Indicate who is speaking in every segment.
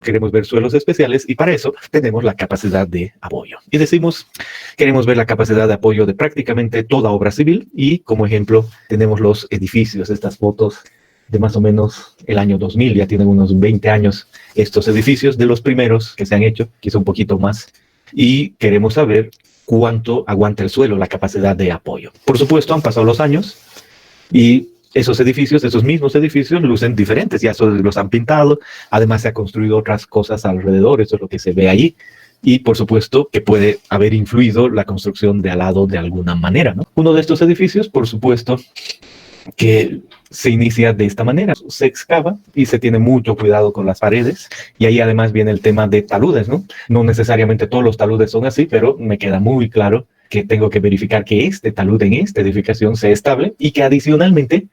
Speaker 1: queremos ver suelos especiales y para eso tenemos la capacidad de apoyo. Y decimos, queremos ver la capacidad de apoyo de prácticamente toda obra civil y como ejemplo tenemos los edificios, estas fotos de más o menos el año 2000, ya tienen unos 20 años estos edificios, de los primeros que se han hecho, quizá un poquito más, y queremos saber cuánto aguanta el suelo, la capacidad de apoyo. Por supuesto, han pasado los años y esos edificios, esos mismos edificios, lucen diferentes, ya los han pintado, además se han construido otras cosas alrededor, eso es lo que se ve ahí. Y por supuesto que puede haber influido la construcción de al lado de alguna manera, ¿no? Uno de estos edificios, por supuesto, que se inicia de esta manera. Se excava y se tiene mucho cuidado con las paredes. Y ahí además viene el tema de taludes, ¿no? No necesariamente todos los taludes son así, pero me queda muy claro que tengo que verificar que este talud en esta edificación sea estable y que adicionalmente,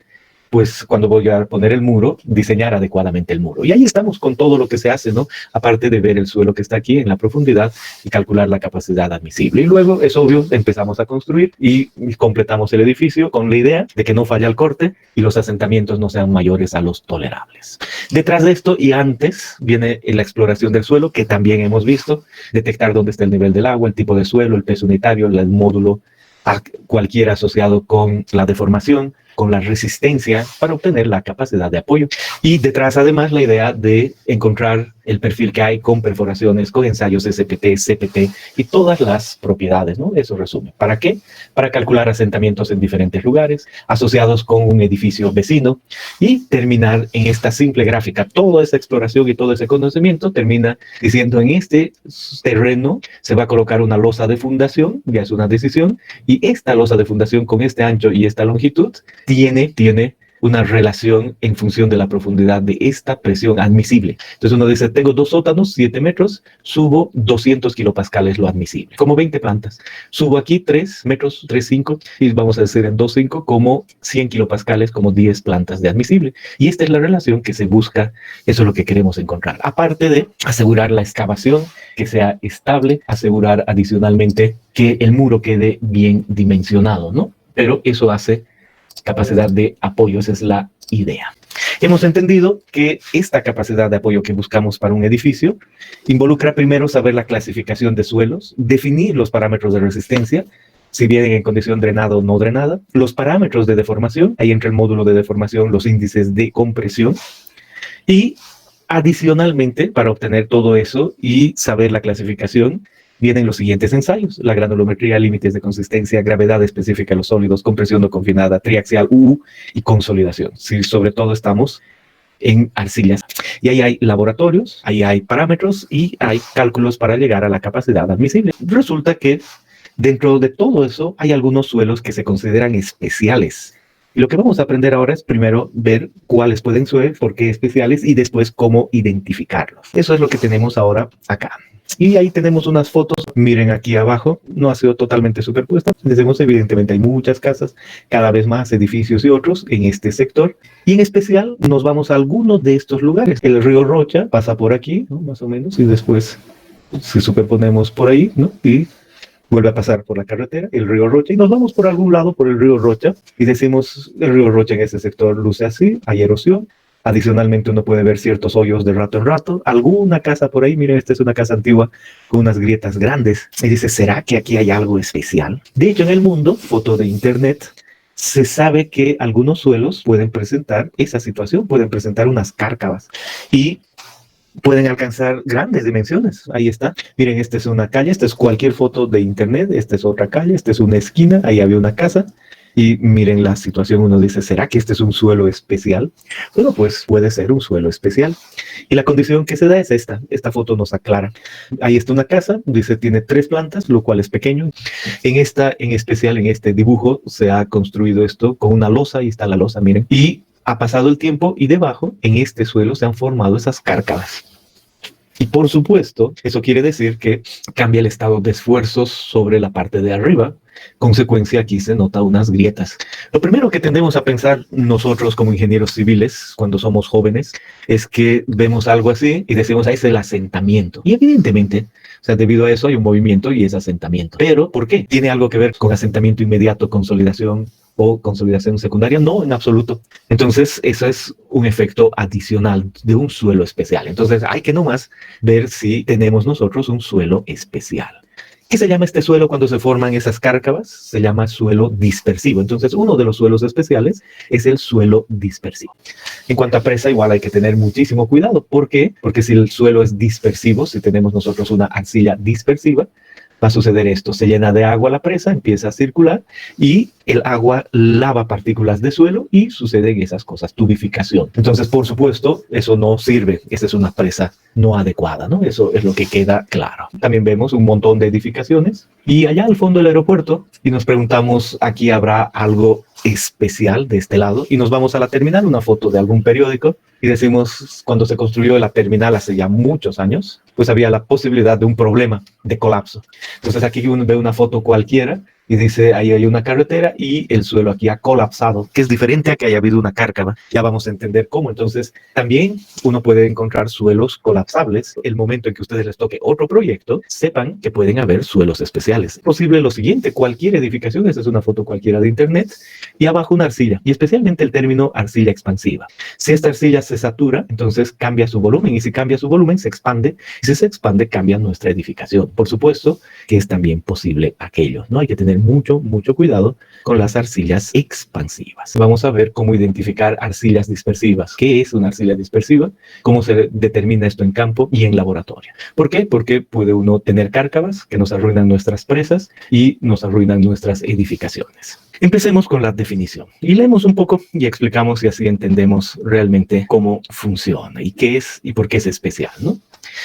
Speaker 1: pues cuando voy a poner el muro, diseñar adecuadamente el muro. Y ahí estamos con todo lo que se hace, ¿no? Aparte de ver el suelo que está aquí en la profundidad y calcular la capacidad admisible. Y luego, es obvio, empezamos a construir y completamos el edificio con la idea de que no falla el corte y los asentamientos no sean mayores a los tolerables. Detrás de esto y antes viene la exploración del suelo, que también hemos visto, detectar dónde está el nivel del agua, el tipo de suelo, el peso unitario, el módulo, cualquiera asociado con la deformación, con la resistencia para obtener la capacidad de apoyo. Y detrás además la idea de encontrar el perfil que hay con perforaciones, con ensayos SPT, CPT y todas las propiedades, ¿no? Eso resume. ¿Para qué? Para calcular asentamientos en diferentes lugares, asociados con un edificio vecino y terminar en esta simple gráfica. Toda esa exploración y todo ese conocimiento termina diciendo en este terreno se va a colocar una losa de fundación, ya es una decisión, y esta losa de fundación con este ancho y esta longitud tiene una relación en función de la profundidad de esta presión admisible. Entonces uno dice, tengo 2 sótanos, 7 metros, subo 200 kilopascales lo admisible, como 20 plantas. Subo aquí 3 metros, 3,5, y vamos a decir en 2,5 como 100 kilopascales, como 10 plantas de admisible. Y esta es la relación que se busca, eso es lo que queremos encontrar. Aparte de asegurar la excavación, que sea estable, asegurar adicionalmente que el muro quede bien dimensionado, ¿no? Pero eso hace capacidad de apoyo, esa es la idea. Hemos entendido que esta capacidad de apoyo que buscamos para un edificio involucra primero saber la clasificación de suelos, definir los parámetros de resistencia, si vienen en condición drenada o no drenada, los parámetros de deformación, ahí entra el módulo de deformación, los índices de compresión, y adicionalmente, para obtener todo eso y saber la clasificación, vienen los siguientes ensayos: la granulometría, límites de consistencia, gravedad específica de los sólidos, compresión no confinada, triaxial y consolidación. Sí, sobre todo estamos en arcillas. Y ahí hay laboratorios, ahí hay parámetros y hay cálculos para llegar a la capacidad admisible. Resulta que dentro de todo eso hay algunos suelos que se consideran especiales. Y lo que vamos a aprender ahora es primero ver cuáles pueden ser, por qué especiales y después cómo identificarlos. Eso es lo que tenemos ahora acá. Y ahí tenemos unas fotos, miren aquí abajo, no ha sido totalmente superpuesta. Decimos, evidentemente hay muchas casas, cada vez más edificios y otros en este sector. Y en especial nos vamos a algunos de estos lugares. El río Rocha pasa por aquí, ¿no? Más o menos, y después si superponemos por ahí, ¿no? Y vuelve a pasar por la carretera, el río Rocha, y nos vamos por algún lado por el río Rocha y decimos, el río Rocha en ese sector luce así, hay erosión. Adicionalmente uno puede ver ciertos hoyos de rato en rato, alguna casa por ahí, miren, esta es una casa antigua con unas grietas grandes, y dice, ¿será que aquí hay algo especial? De hecho, en el mundo, foto de internet, se sabe que algunos suelos pueden presentar esa situación, pueden presentar unas cárcavas, y pueden alcanzar grandes dimensiones. Ahí está. Miren, esta es una calle, esta es cualquier foto de internet, esta es otra calle, esta es una esquina, ahí había una casa. Y miren la situación, uno dice, ¿será que este es un suelo especial? Bueno, pues puede ser un suelo especial. Y la condición que se da es esta. Esta foto nos aclara. Ahí está una casa, dice, tiene 3 plantas, lo cual es pequeño. En especial, en este dibujo, se ha construido esto con una losa, ahí está la losa, miren. Y ha pasado el tiempo y debajo, en este suelo, se han formado esas cárcavas. Y por supuesto, eso quiere decir que cambia el estado de esfuerzos sobre la parte de arriba. Consecuencia, aquí se nota unas grietas. Lo primero que tendemos a pensar nosotros como ingenieros civiles cuando somos jóvenes es que vemos algo así y decimos, ahí es el asentamiento. Y evidentemente, o sea, debido a eso hay un movimiento y es asentamiento. Pero, ¿por qué? ¿Tiene algo que ver con asentamiento inmediato, consolidación o consolidación secundaria. No, en absoluto. Entonces, eso es un efecto adicional de un suelo especial. Entonces, hay que nomás ver si tenemos nosotros un suelo especial. ¿Qué se llama este suelo cuando se forman esas cárcavas? Se llama suelo dispersivo. Entonces, uno de los suelos especiales es el suelo dispersivo. En cuanto a presa, igual hay que tener muchísimo cuidado. ¿Por qué? Porque si el suelo es dispersivo, si tenemos nosotros una arcilla dispersiva, va a suceder esto: se llena de agua la presa, empieza a circular y el agua lava partículas de suelo y suceden esas cosas, tubificación. Entonces, por supuesto, eso no sirve. Esa es una presa no adecuada, ¿no? Eso es lo que queda claro. También vemos un montón de edificaciones y allá al fondo del aeropuerto, y nos preguntamos, ¿aquí habrá algo especial de este lado? Y nos vamos a la terminal, una foto de algún periódico, y decimos, cuando se construyó la terminal hace ya muchos años, pues había la posibilidad de un problema de colapso. Entonces aquí uno ve una foto cualquiera y dice, ahí hay una carretera y el suelo aquí ha colapsado, que es diferente a que haya habido una cárcava. Ya vamos a entender cómo. Entonces, también uno puede encontrar suelos colapsables. El momento en que a ustedes les toque otro proyecto, sepan que pueden haber suelos especiales. Es posible lo siguiente: cualquier edificación, esta es una foto cualquiera de internet, y abajo una arcilla, y especialmente el término arcilla expansiva. Si esta arcilla se satura, entonces cambia su volumen, y si cambia su volumen, se expande, y si se expande, cambia nuestra edificación. Por supuesto que es también posible aquello, ¿no? Hay que tener mucho cuidado con las arcillas expansivas. Vamos a ver cómo identificar arcillas dispersivas. ¿Qué es una arcilla dispersiva? ¿Cómo se determina esto en campo y en laboratorio? ¿Por qué? Porque puede uno tener cárcavas que nos arruinan nuestras presas y nos arruinan nuestras edificaciones. Empecemos con la definición y leemos un poco y explicamos, y así entendemos realmente cómo funciona y qué es y por qué es especial, ¿no?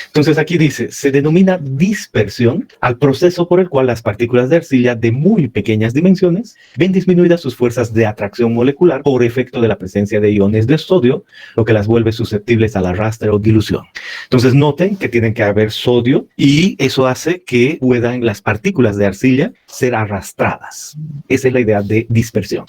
Speaker 1: Entonces aquí dice, se denomina dispersión al proceso por el cual las partículas de arcilla de muy pequeñas dimensiones ven disminuidas sus fuerzas de atracción molecular por efecto de la presencia de iones de sodio, lo que las vuelve susceptibles al arrastre o dilución. Entonces noten que tienen que haber sodio y eso hace que puedan las partículas de arcilla ser arrastradas. Esa es la idea de dispersión.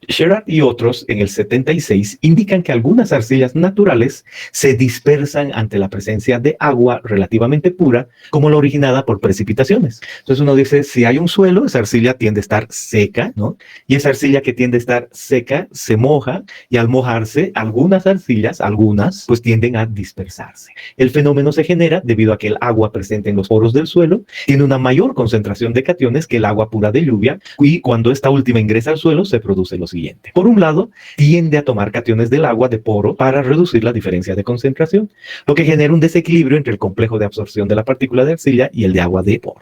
Speaker 1: Sherrard y otros en el 76 indican que algunas arcillas naturales se dispersan ante la presencia de agua relativamente pura, como la originada por precipitaciones. Entonces uno dice, si hay un suelo, esa arcilla tiende a estar seca, ¿no? Y esa arcilla que tiende a estar seca se moja, y al mojarse, algunas arcillas, pues tienden a dispersarse. El fenómeno se genera debido a que el agua presente en los poros del suelo tiene una mayor concentración de cationes que el agua pura de lluvia, y cuando esta última ingresa al suelo se produce lo siguiente. Por un lado, tiende a tomar cationes del agua de poro para reducir la diferencia de concentración, lo que genera un desequilibrio entre el complejo de absorción de la partícula de arcilla y el de agua de poro.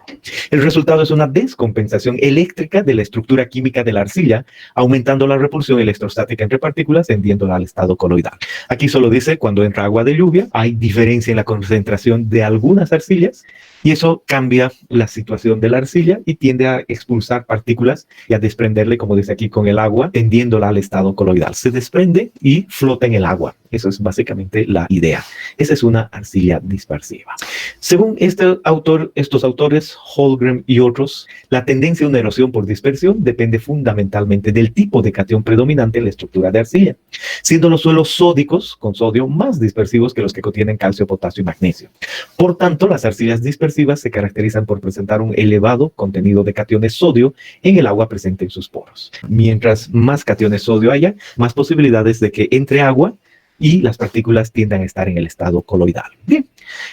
Speaker 1: El resultado es una descompensación eléctrica de la estructura química de la arcilla, aumentando la repulsión electrostática entre partículas, tendiéndola al estado coloidal. Aquí solo dice, cuando entra agua de lluvia, hay diferencia en la concentración de algunas arcillas, y eso cambia la situación de la arcilla y tiende a expulsar partículas y a desprenderle, como dice aquí, con el agua, tendiéndola al estado coloidal. Se desprende y flota en el agua. Eso es básicamente la idea. Esa es una arcilla dispersiva. Según estos autores, Holmgren y otros, la tendencia a una erosión por dispersión depende fundamentalmente del tipo de catión predominante en la estructura de arcilla, siendo los suelos sódicos con sodio más dispersivos que los que contienen calcio, potasio y magnesio. Por tanto, las arcillas dispersivas se caracterizan por presentar un elevado contenido de cationes sodio en el agua presente en sus poros. Mientras más cationes sodio haya, más posibilidades de que entre agua y las partículas tiendan a estar en el estado coloidal. Bien,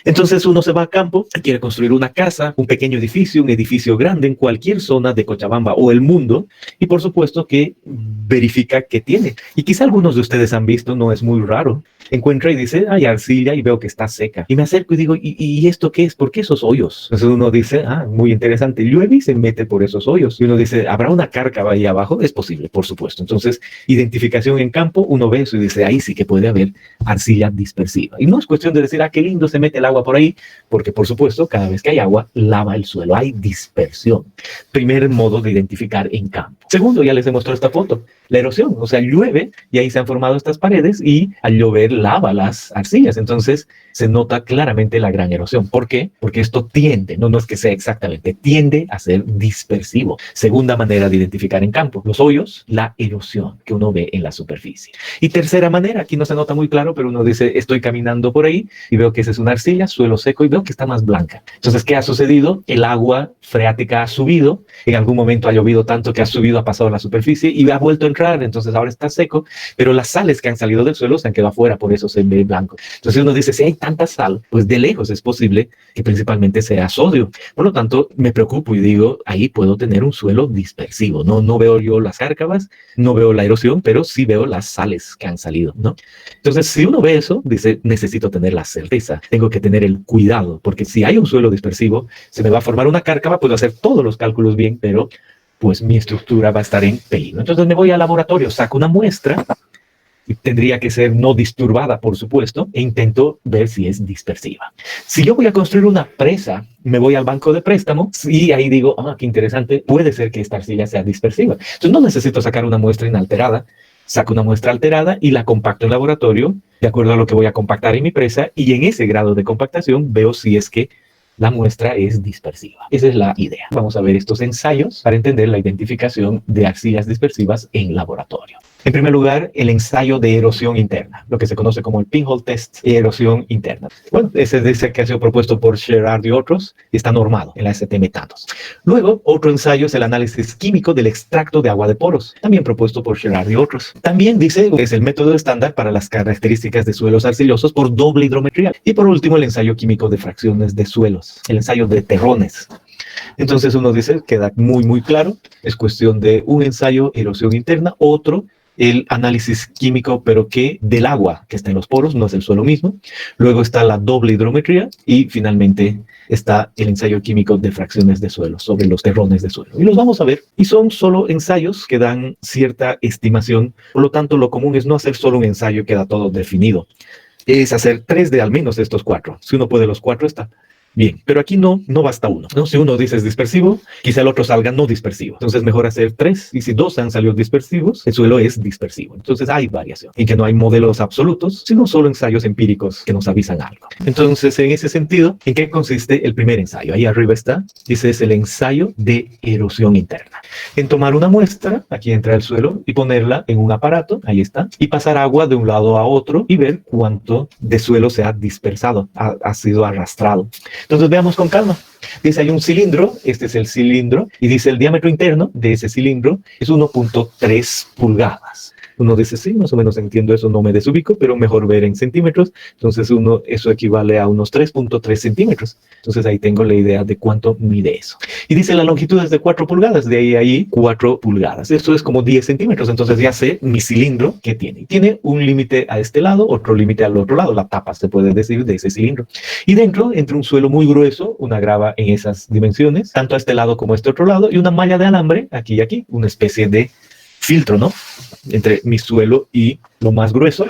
Speaker 1: entonces uno se va a campo, quiere construir una casa, un pequeño edificio, un edificio grande en cualquier zona de Cochabamba o el mundo, y por supuesto que verifica qué tiene. Y quizá algunos de ustedes han visto, no es muy raro, encuentra y dice, hay arcilla y veo que está seca. Y me acerco y digo, ¿y esto qué es? ¿Por qué esos hoyos? Entonces uno dice, muy interesante, llueve y se mete por esos hoyos. Y uno dice, ¿habrá una cárcava ahí abajo? Es posible, por supuesto. Entonces, identificación en campo, uno ve eso y dice, ahí sí que puede haber arcilla dispersiva. Y no es cuestión de decir, qué lindo se mete el agua por ahí, porque por supuesto, cada vez que hay agua, lava el suelo. Hay dispersión. Primer modo de identificar en campo. Segundo, ya les he mostrado esta foto. la erosión. O sea, llueve y ahí se han formado estas paredes y al llover lava las arcillas. Entonces se nota claramente la gran erosión. ¿Por qué? Porque esto tiende, no es que sea exactamente, tiende a ser dispersivo. Segunda manera de identificar en campo, los hoyos, la erosión que uno ve en la superficie. Y tercera manera, aquí no se nota muy claro, pero uno dice, estoy caminando por ahí y veo que esa es una arcilla, suelo seco y veo que está más blanca. Entonces, ¿qué ha sucedido? El agua freática ha subido, en algún momento ha llovido tanto que ha subido, ha pasado a la superficie y ha vuelto a entrar, entonces ahora está seco, pero las sales que han salido del suelo se han quedado afuera, por eso se ve blanco. Entonces uno dice, si hay tanta sal, pues de lejos es posible que principalmente sea sodio. Por lo tanto, me preocupo y digo, ahí puedo tener un suelo dispersivo. No veo yo las cárcavas, no veo la erosión, pero sí veo las sales que han salido, ¿no? Entonces, si uno ve eso, dice, necesito tener la certeza, tengo que tener el cuidado, porque si hay un suelo dispersivo, se me va a formar una cárcava, puedo hacer todos los cálculos bien, pero pues mi estructura va a estar en peligro. Entonces me voy al laboratorio, saco una muestra, y tendría que ser no disturbada, por supuesto, e intento ver si es dispersiva. Si yo voy a construir una presa, me voy al banco de préstamo y ahí digo, qué interesante, puede ser que esta arcilla sea dispersiva. Entonces no necesito sacar una muestra inalterada, saco una muestra alterada y la compacto en laboratorio, de acuerdo a lo que voy a compactar en mi presa, y en ese grado de compactación veo si es que la muestra es dispersiva. Esa es la idea. Vamos a ver estos ensayos para entender la identificación de arcillas dispersivas en laboratorio. En primer lugar, el ensayo de erosión interna, lo que se conoce como el pinhole test de erosión interna. Bueno, ese es el que ha sido propuesto por Sherrard y otros y está normado en la ST Metanos. Luego, otro ensayo es el análisis químico del extracto de agua de poros, también propuesto por Sherrard y otros. También dice que es el método estándar para las características de suelos arcillosos por doble hidrometría. Y por último, el ensayo químico de fracciones de suelos, el ensayo de terrones. Entonces uno dice, queda muy claro, es cuestión de un ensayo erosión interna, otro el análisis químico, pero que del agua que está en los poros, no es el suelo mismo. Luego está la doble hidrometría y finalmente está el ensayo químico de fracciones de suelo sobre los terrones de suelo. Y los vamos a ver. Y son solo ensayos que dan cierta estimación. Por lo tanto, lo común es no hacer solo un ensayo y queda todo definido. Es hacer 3 de al menos de estos 4. Si uno puede los 4 está bien, pero aquí no basta uno, ¿no? Si uno dice es dispersivo, quizá el otro salga no dispersivo. Entonces mejor hacer 3, y si 2 han salido dispersivos, el suelo es dispersivo. Entonces hay variación, y que no hay modelos absolutos, sino solo ensayos empíricos que nos avisan algo. Entonces, en ese sentido, ¿en qué consiste el primer ensayo? Ahí arriba está, dice es el ensayo de erosión interna. En tomar una muestra, aquí entra el suelo, y ponerla en un aparato, ahí está, y pasar agua de un lado a otro, y ver cuánto de suelo se ha dispersado, ha sido arrastrado. Entonces veamos con calma. Dice, hay un cilindro, este es el cilindro, y dice el diámetro interno de ese cilindro es 1.3 pulgadas. Uno dice, sí, más o menos entiendo eso, no me desubico, pero mejor ver en centímetros. Entonces eso equivale a unos 3.3 centímetros. Entonces ahí tengo la idea de cuánto mide eso. Y dice la longitud es de 4 pulgadas, de ahí 4 pulgadas. Esto es como 10 centímetros, entonces ya sé mi cilindro que tiene. Tiene un límite a este lado, otro límite al otro lado, la tapa se puede decir de ese cilindro. Y dentro, entre un suelo muy grueso, una grava en esas dimensiones, tanto a este lado como a este otro lado, y una malla de alambre aquí y aquí, una especie de filtro, ¿no? Entre mi suelo y lo más grueso.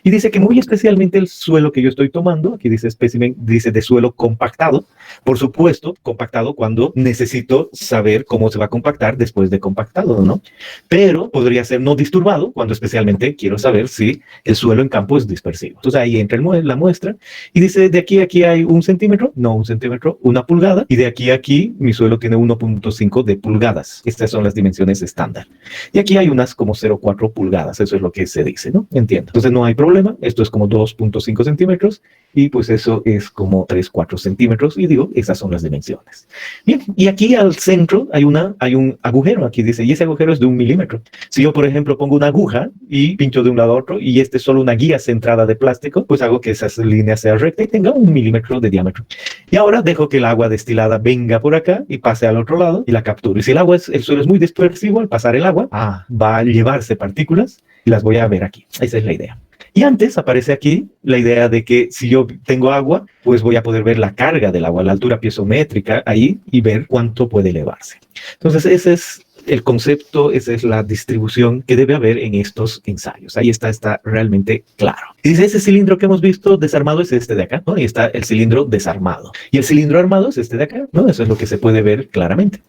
Speaker 1: Y dice que muy especialmente el suelo que yo estoy tomando, aquí dice espécimen, dice de suelo compactado. Por supuesto, compactado cuando necesito saber cómo se va a compactar después de compactado, ¿no? Pero podría ser no disturbado cuando especialmente quiero saber si el suelo en campo es dispersivo. Entonces ahí entra la muestra y dice de aquí a aquí hay 1 centímetro, no 1 centímetro, 1 pulgada. Y de aquí a aquí mi suelo tiene 1.5 de pulgadas. Estas son las dimensiones estándar. Y aquí hay unas como 0.4 pulgadas. Eso es lo que se dice, ¿no? Entiendo. Entonces no hay problema. Esto es como 2.5 centímetros y pues eso es como 3-4 centímetros. Y digo, esas son las dimensiones. Bien, y aquí al centro hay un agujero. Aquí dice, y ese agujero es de 1 milímetro. Si yo, por ejemplo, pongo una aguja y pincho de un lado a otro y este es solo una guía centrada de plástico, pues hago que esa línea sea recta y tenga 1 milímetro de diámetro. Y ahora dejo que el agua destilada venga por acá y pase al otro lado y la capturo. Y si el suelo es muy dispersivo, al pasar el agua, va a llevarse partículas y las voy a ver aquí. Esa es la idea. Y antes aparece aquí la idea de que si yo tengo agua, pues voy a poder ver la carga del agua, la altura piezométrica ahí y ver cuánto puede elevarse. Entonces ese es el concepto, esa es la distribución que debe haber en estos ensayos. Ahí está realmente claro. Y dice, ese cilindro que hemos visto desarmado es este de acá, ¿no? Y está el cilindro desarmado. Y el cilindro armado es este de acá, ¿no? Eso es lo que se puede ver claramente.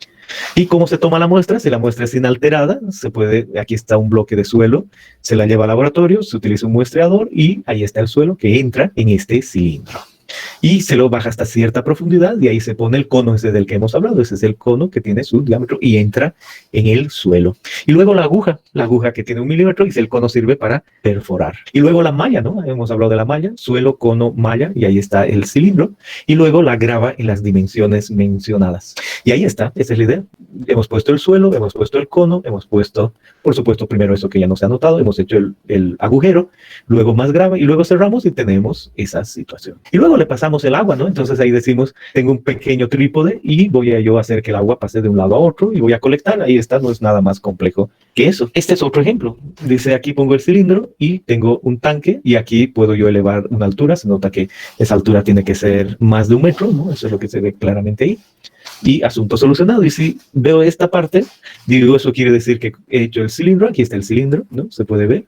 Speaker 1: ¿Y cómo se toma la muestra? Si la muestra es inalterada, se puede, aquí está un bloque de suelo, se la lleva al laboratorio, se utiliza un muestreador y ahí está el suelo que entra en este cilindro. Y se lo baja hasta cierta profundidad y ahí se pone el cono ese del que hemos hablado. Ese es el cono que tiene su diámetro y entra en el suelo. Y luego la aguja que tiene 1 milímetro y el cono sirve para perforar. Y luego la malla, ¿no? Hemos hablado de la malla, suelo, cono, malla, y ahí está el cilindro. Y luego la grava en las dimensiones mencionadas. Y ahí está, esa es la idea. Hemos puesto el suelo, hemos puesto el cono, hemos puesto, por supuesto, primero eso que ya no se ha notado, hemos hecho el agujero, luego más grava y luego cerramos y tenemos esa situación. Y luego le pasamos el agua, ¿no? Entonces ahí decimos, tengo un pequeño trípode y voy a yo hacer que el agua pase de un lado a otro y voy a colectar. Ahí está, no es nada más complejo que eso. Este es otro ejemplo. Dice, aquí pongo el cilindro y tengo un tanque y aquí puedo yo elevar una altura. Se nota que esa altura tiene que ser más de 1 metro, ¿no? Eso es lo que se ve claramente ahí. Y asunto solucionado. Y si veo esta parte, digo, eso quiere decir que he hecho el cilindro. Aquí está el cilindro, ¿no? Se puede ver.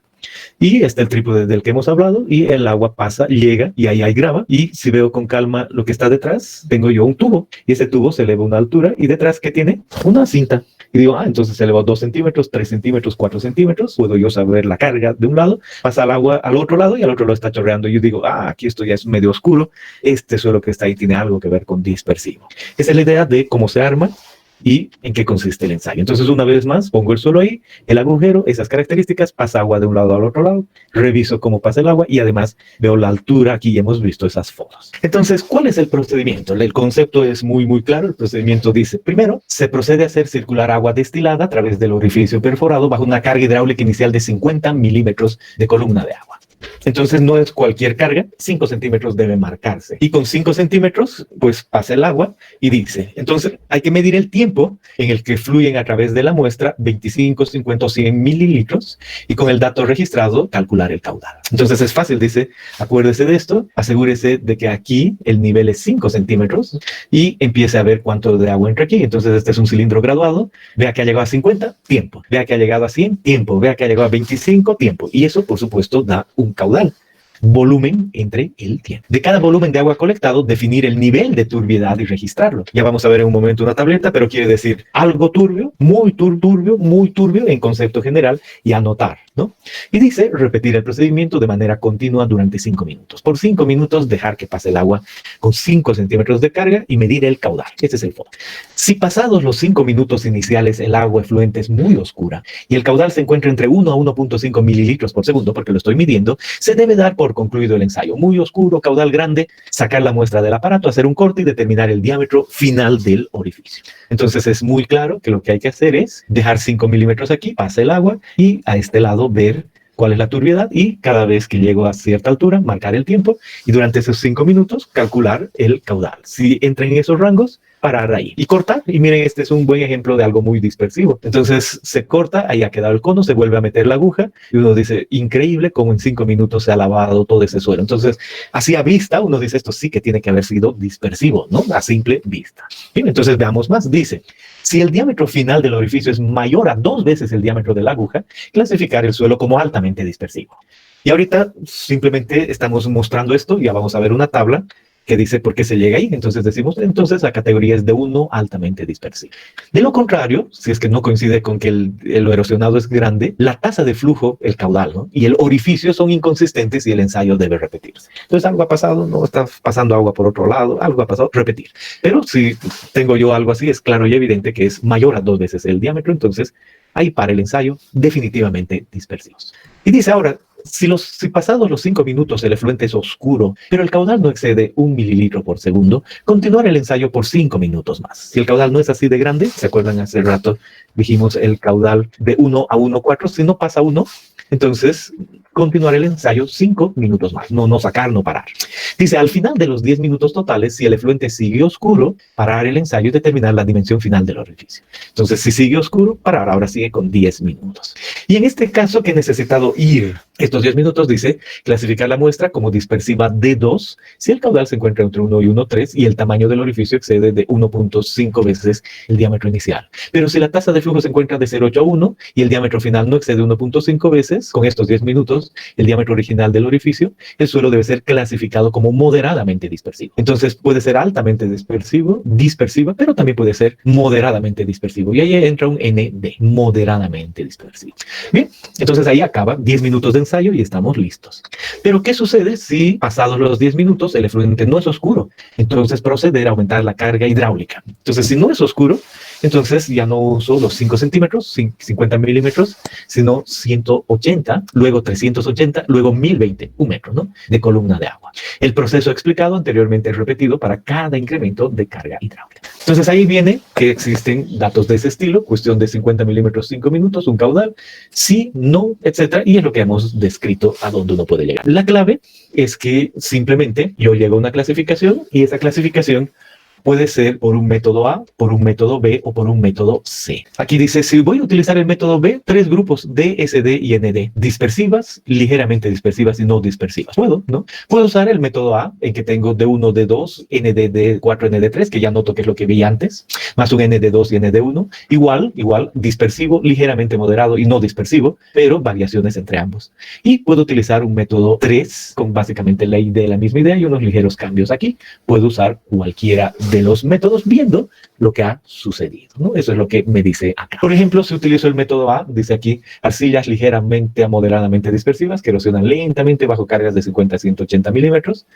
Speaker 1: Y está el trípode del que hemos hablado y el agua pasa, llega y ahí hay grava. Y si veo con calma lo que está detrás, tengo yo un tubo y ese tubo se eleva a una altura y detrás, ¿qué tiene? Una cinta. Y digo, entonces se eleva 2 centímetros, 3 centímetros, 4 centímetros. Puedo yo saber la carga de un lado, pasa el agua al otro lado y al otro lado está chorreando. Y yo digo, aquí esto ya es medio oscuro. Este suelo que está ahí tiene algo que ver con dispersivo. Esa es la idea de cómo se arma y en qué consiste el ensayo. Entonces, una vez más, pongo el suelo ahí, el agujero, esas características, pasa agua de un lado al otro lado, reviso cómo pasa el agua y además veo la altura. Aquí ya hemos visto esas fotos. Entonces, ¿cuál es el procedimiento? El concepto es muy, muy claro. El procedimiento dice, primero, se procede a hacer circular agua destilada a través del orificio perforado bajo una carga hidráulica inicial de 50 milímetros de columna de agua. Entonces no es cualquier carga, 5 centímetros debe marcarse. Y con 5 centímetros, pues pasa el agua y dice, entonces hay que medir el tiempo en el que fluyen a través de la muestra 25, 50 o 100 mililitros y con el dato registrado calcular el caudal. Entonces es fácil, dice, acuérdese de esto, asegúrese de que aquí el nivel es 5 centímetros y empiece a ver cuánto de agua entra aquí. Entonces este es un cilindro graduado, vea que ha llegado a 50, tiempo, vea que ha llegado a 100, tiempo, vea que ha llegado a 25, tiempo. Y eso, por supuesto, da un caudal, volumen entre el tiempo. De cada volumen de agua colectado, definir el nivel de turbiedad y registrarlo. Ya vamos a ver en un momento una tableta, pero quiere decir algo turbio, muy turbio en concepto general y anotar, ¿no? Y dice repetir el procedimiento de manera continua durante 5 minutos. Por 5 minutos dejar que pase el agua con 5 centímetros de carga y medir el caudal. Este es el fondo. Si pasados los 5 minutos iniciales el agua efluente es muy oscura y el caudal se encuentra entre 1 a 1.5 mililitros por segundo, porque lo estoy midiendo, se debe dar por concluido el ensayo. Muy oscuro, caudal grande, sacar la muestra del aparato, hacer un corte y determinar el diámetro final del orificio. Entonces es muy claro que lo que hay que hacer es dejar 5 milímetros aquí, pasa el agua y a este lado ver cuál es la turbiedad y cada vez que llego a cierta altura, marcar el tiempo y durante esos 5 minutos calcular el caudal. Si entra en esos rangos, parar ahí y cortar. Y miren, este es un buen ejemplo de algo muy dispersivo. Entonces se corta, ahí ha quedado el cono, se vuelve a meter la aguja y uno dice, increíble cómo en 5 minutos se ha lavado todo ese suelo. Entonces, así a vista, uno dice, esto sí que tiene que haber sido dispersivo, ¿no? A simple vista. Bien, entonces veamos más. Dice, si el diámetro final del orificio es mayor a 2 veces el diámetro de la aguja, clasificar el suelo como altamente dispersivo. Y ahorita simplemente estamos mostrando esto, ya vamos a ver una tabla que dice por qué se llega ahí. Entonces decimos, entonces la categoría es de 1 altamente dispersivo. De lo contrario, si es que no coincide con que el erosionado es grande, la tasa de flujo, el caudal, ¿no? Y el orificio son inconsistentes y el ensayo debe repetirse. Entonces algo ha pasado, no está pasando agua por otro lado, algo ha pasado, repetir. Pero si tengo yo algo así, es claro y evidente que es mayor a 2 veces el diámetro, entonces ahí para el ensayo definitivamente dispersivos. Y dice ahora, si pasados los 5 minutos el efluente es oscuro, pero el caudal no excede 1 mililitro por segundo, continuar el ensayo por 5 minutos más. Si el caudal no es así de grande, ¿se acuerdan hace rato? Dijimos el caudal de 1 a 1,4, si no pasa 1, entonces continuar el ensayo 5 minutos más, no sacar, no parar. Dice, al final de los 10 minutos totales, si el efluente sigue oscuro, parar el ensayo y determinar la dimensión final del orificio. Entonces, si sigue oscuro, parar, ahora sigue con 10 minutos. Y en este caso que he necesitado ir Estos 10 minutos dice clasificar la muestra como dispersiva D2 si el caudal se encuentra entre 1 y 1,3 y el tamaño del orificio excede de 1.5 veces el diámetro inicial. Pero si la tasa de flujo se encuentra de 0,8 a 1 y el diámetro final no excede 1.5 veces, con estos 10 minutos, el diámetro original del orificio, el suelo debe ser clasificado como moderadamente dispersivo. Entonces puede ser altamente dispersiva, pero también puede ser moderadamente dispersivo. Y ahí entra un ND, moderadamente dispersivo. Bien, entonces ahí acaba 10 minutos de ensayo y estamos listos. Pero ¿qué sucede si pasados los 10 minutos el efluente no es oscuro? Entonces proceder a aumentar la carga hidráulica. Entonces si no es oscuro, entonces ya no uso los 5 centímetros, 50 milímetros, sino 180, luego 380, luego 1020, un metro, ¿no? De columna de agua. El proceso explicado anteriormente repetido para cada incremento de carga hidráulica. Entonces ahí viene que existen datos de ese estilo, cuestión de 50 milímetros, 5 minutos, un caudal, sí, no, etcétera, y es lo que hemos descrito a dónde uno puede llegar. La clave es que simplemente yo llego a una clasificación y esa clasificación puede ser por un método A, por un método B o por un método C. Aquí dice, si voy a utilizar el método B, 3 grupos D, SD y ND. Dispersivas, ligeramente dispersivas y no dispersivas. Puedo, ¿no? Puedo usar el método A, en que tengo D1, D2, ND, D4, ND3, que ya noto que es lo que vi antes, más un ND2 y ND1. Igual, dispersivo, ligeramente moderado y no dispersivo, pero variaciones entre ambos. Y puedo utilizar un método 3, con básicamente la misma idea y unos ligeros cambios aquí. Puedo usar cualquiera de los métodos viendo lo que ha sucedido, ¿no? Eso es lo que me dice acá. Por ejemplo, si utilizo el método A, dice aquí, arcillas ligeramente a moderadamente dispersivas que erosionan lentamente bajo cargas de 50 a 180 milímetros.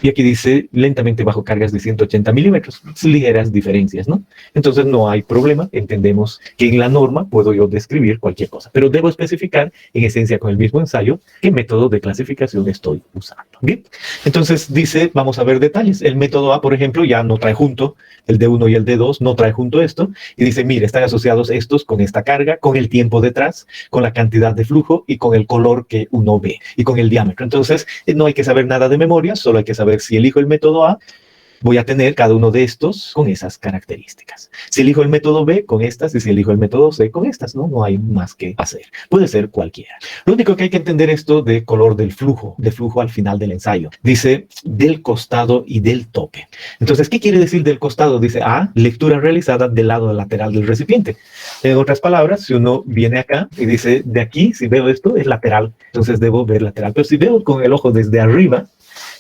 Speaker 1: Y aquí dice lentamente bajo cargas de 180 milímetros. Ligeras diferencias, ¿no? Entonces no hay problema. Entendemos que en la norma puedo yo describir cualquier cosa, pero debo especificar en esencia con el mismo ensayo qué método de clasificación estoy usando. Bien, entonces dice, vamos a ver detalles. El método A, por ejemplo, ya no trae junto el D1 y el D2, no trae junto esto, y dice, mire, están asociados estos con esta carga, con el tiempo detrás, con la cantidad de flujo y con el color que uno ve, y con el diámetro. Entonces, no hay que saber nada de memoria, solo hay que saber si elijo el método A, voy a tener cada uno de estos con esas características. Si elijo el método B, con estas, y si elijo el método C, con estas, ¿no? No hay más que hacer. Puede ser cualquiera. Lo único que hay que entender esto de color de flujo al final del ensayo. Dice del costado y del tope. Entonces, ¿qué quiere decir del costado? Dice lectura realizada del lado lateral del recipiente. En otras palabras, si uno viene acá y dice, de aquí, si veo esto, es lateral. Entonces debo ver lateral. Pero si veo con el ojo desde arriba,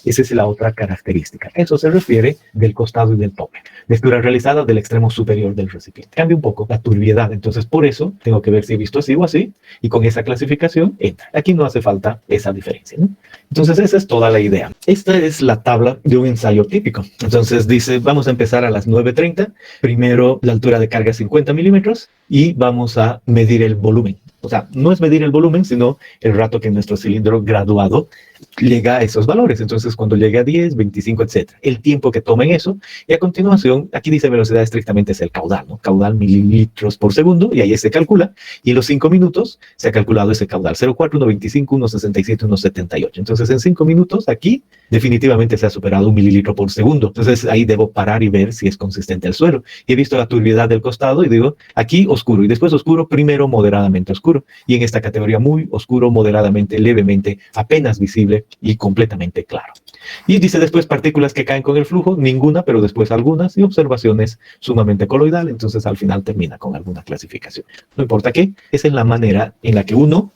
Speaker 1: esa es la otra característica. Eso se refiere del costado y del tope. Lectura realizada del extremo superior del recipiente. Cambia un poco la turbiedad. Entonces, por eso, tengo que ver si he visto así o así. Y con esa clasificación, entra. Aquí no hace falta esa diferencia, ¿no? Entonces, esa es toda la idea. Esta es la tabla de un ensayo típico. Entonces, dice, vamos a empezar a las 9:30. Primero, la altura de carga 50 milímetros. Y vamos a medir el volumen. O sea, no es medir el volumen, sino el rato que nuestro cilindro graduado llega a esos valores. Entonces, cuando llegue a 10, 25, etcétera, el tiempo que toma en eso. Y a continuación, aquí dice velocidad estrictamente es el caudal, ¿no? Caudal mililitros por segundo, y ahí se calcula. Y en los 5 minutos se ha calculado ese caudal: 0,4, 1,25, 1,67, 1,78. Entonces, en 5 minutos, aquí definitivamente se ha superado 1 mililitro por segundo. Entonces, ahí debo parar y ver si es consistente el suelo. Y he visto la turbiedad del costado y digo, aquí oscuro, y después oscuro, primero moderadamente oscuro. Y en esta categoría muy oscuro, moderadamente, levemente, apenas visible y completamente claro. Y dice después partículas que caen con el flujo, ninguna, pero después algunas, y observaciones sumamente coloidal. Entonces al final termina con alguna clasificación. No importa qué, esa es la manera en la que uno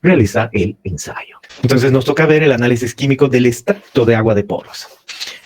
Speaker 1: realiza el ensayo. Entonces nos toca ver el análisis químico del extracto de agua de poros.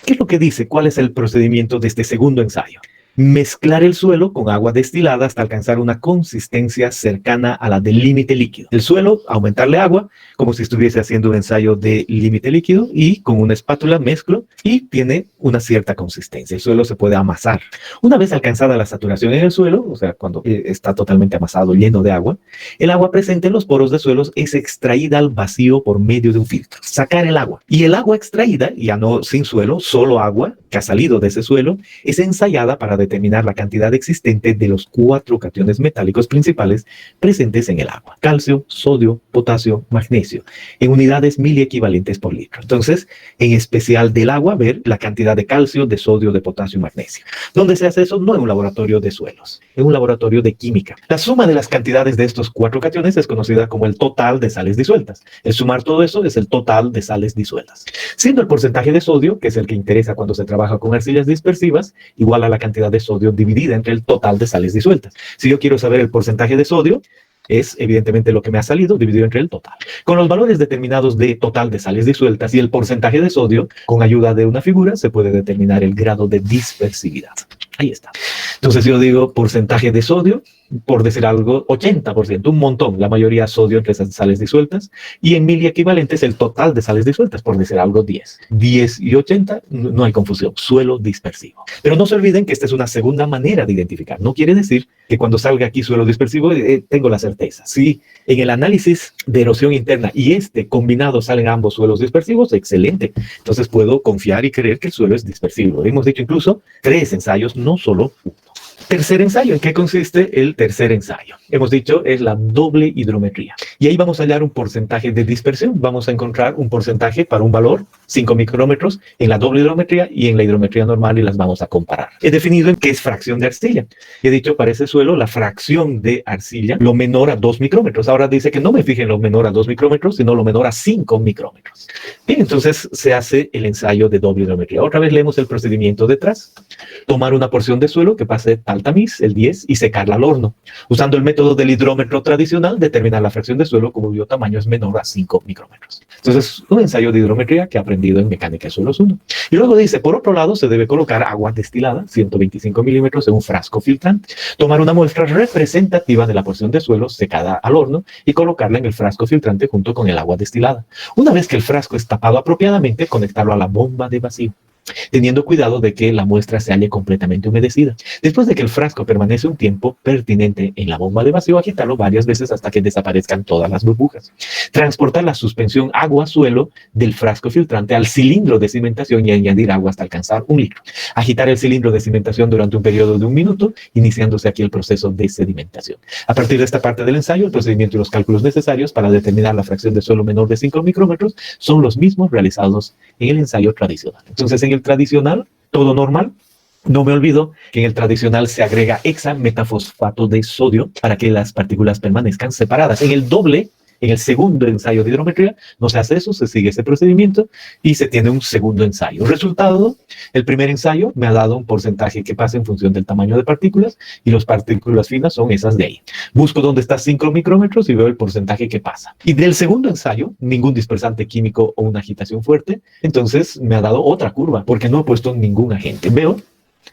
Speaker 1: ¿Qué es lo que dice? ¿Cuál es el procedimiento de este segundo ensayo? Mezclar el suelo con agua destilada hasta alcanzar una consistencia cercana a la del límite líquido. El suelo, aumentarle agua, como si estuviese haciendo un ensayo de límite líquido, y con una espátula mezclo y tiene una cierta consistencia. El suelo se puede amasar. Una vez alcanzada la saturación en el suelo, o sea, cuando está totalmente amasado, lleno de agua, el agua presente en los poros de suelos es extraída al vacío por medio de un filtro. Sacar el agua. Y el agua extraída, ya no sin suelo, solo agua que ha salido de ese suelo, es ensayada para determinar la cantidad existente de los 4 cationes metálicos principales presentes en el agua: calcio, sodio, potasio, magnesio, en unidades miliequivalentes por litro. Entonces, en especial del agua, ver la cantidad cantidad de calcio, de sodio, de potasio y magnesio. ¿Dónde se hace eso? No en un laboratorio de suelos, en un laboratorio de química. La suma de las cantidades de estos 4 cationes es conocida como el total de sales disueltas. El sumar todo eso es el total de sales disueltas. Siendo el porcentaje de sodio, que es el que interesa cuando se trabaja con arcillas dispersivas, igual a la cantidad de sodio dividida entre el total de sales disueltas. Si yo quiero saber el porcentaje de sodio, es evidentemente lo que me ha salido dividido entre el total. Con los valores determinados de total de sales disueltas y el porcentaje de sodio, con ayuda de una figura se puede determinar el grado de dispersividad. Ahí está. Entonces yo digo porcentaje de sodio, por decir algo, 80%, un montón, la mayoría sodio entre esas sales disueltas, y en mili equivalentes el total de sales disueltas, por decir algo, 10. 10 y 80, no hay confusión, suelo dispersivo. Pero no se olviden que esta es una segunda manera de identificar. No quiere decir que cuando salga aquí suelo dispersivo tengo la certeza. Si en el análisis de erosión interna y combinado salen ambos suelos dispersivos, excelente. Entonces puedo confiar y creer que el suelo es dispersivo. Hemos dicho incluso 3 ensayos, no solo 1. Tercer ensayo. ¿En qué consiste el tercer ensayo? Hemos dicho es la doble hidrometría. Y ahí vamos a hallar un porcentaje de dispersión. Vamos a encontrar un porcentaje para un valor, 5 micrómetros, en la doble hidrometría y en la hidrometría normal y las vamos a comparar. He definido en qué es fracción de arcilla. He dicho para ese suelo la fracción de arcilla lo menor a 2 micrómetros. Ahora dice que no me fije en lo menor a 2 micrómetros, sino lo menor a 5 micrómetros. Bien, entonces se hace el ensayo de doble hidrometría. Otra vez leemos el procedimiento detrás. Tomar una porción de suelo que pase al tamiz, el 10, y secarla al horno. Usando el método del hidrómetro tradicional, determinar la fracción de suelo cuyo tamaño es menor a 5 micrómetros. Entonces, un ensayo de hidrometría que he aprendido en mecánica de suelos 1. Y luego dice, por otro lado, se debe colocar agua destilada, 125 milímetros, en un frasco filtrante. Tomar una muestra representativa de la porción de suelo secada al horno y colocarla en el frasco filtrante junto con el agua destilada. Una vez que el frasco es tapado apropiadamente, conectarlo a la bomba de vacío, teniendo cuidado de que la muestra se halle completamente humedecida. Después de que el frasco permanece un tiempo pertinente en la bomba de vacío, agitarlo varias veces hasta que desaparezcan todas las burbujas. Transportar la suspensión agua-suelo del frasco filtrante al cilindro de cimentación y añadir agua hasta alcanzar 1 litro. Agitar el cilindro de cimentación durante un periodo de 1 minuto, iniciándose aquí el proceso de sedimentación. A partir de esta parte del ensayo, el procedimiento y los cálculos necesarios para determinar la fracción de suelo menor de 5 micrómetros son los mismos realizados en el ensayo tradicional. Entonces, en el tradicional, todo normal. No me olvido que en el tradicional se agrega hexametafosfato de sodio para que las partículas permanezcan separadas. En el doble, en el segundo ensayo de hidrometría, no se hace eso, se sigue ese procedimiento y se tiene un segundo ensayo. Resultado, el primer ensayo me ha dado un porcentaje que pasa en función del tamaño de partículas y las partículas finas son esas de ahí. Busco dónde está 5 micrómetros y veo el porcentaje que pasa. Y del segundo ensayo, ningún dispersante químico o una agitación fuerte, entonces me ha dado otra curva porque no he puesto ningún agente. Veo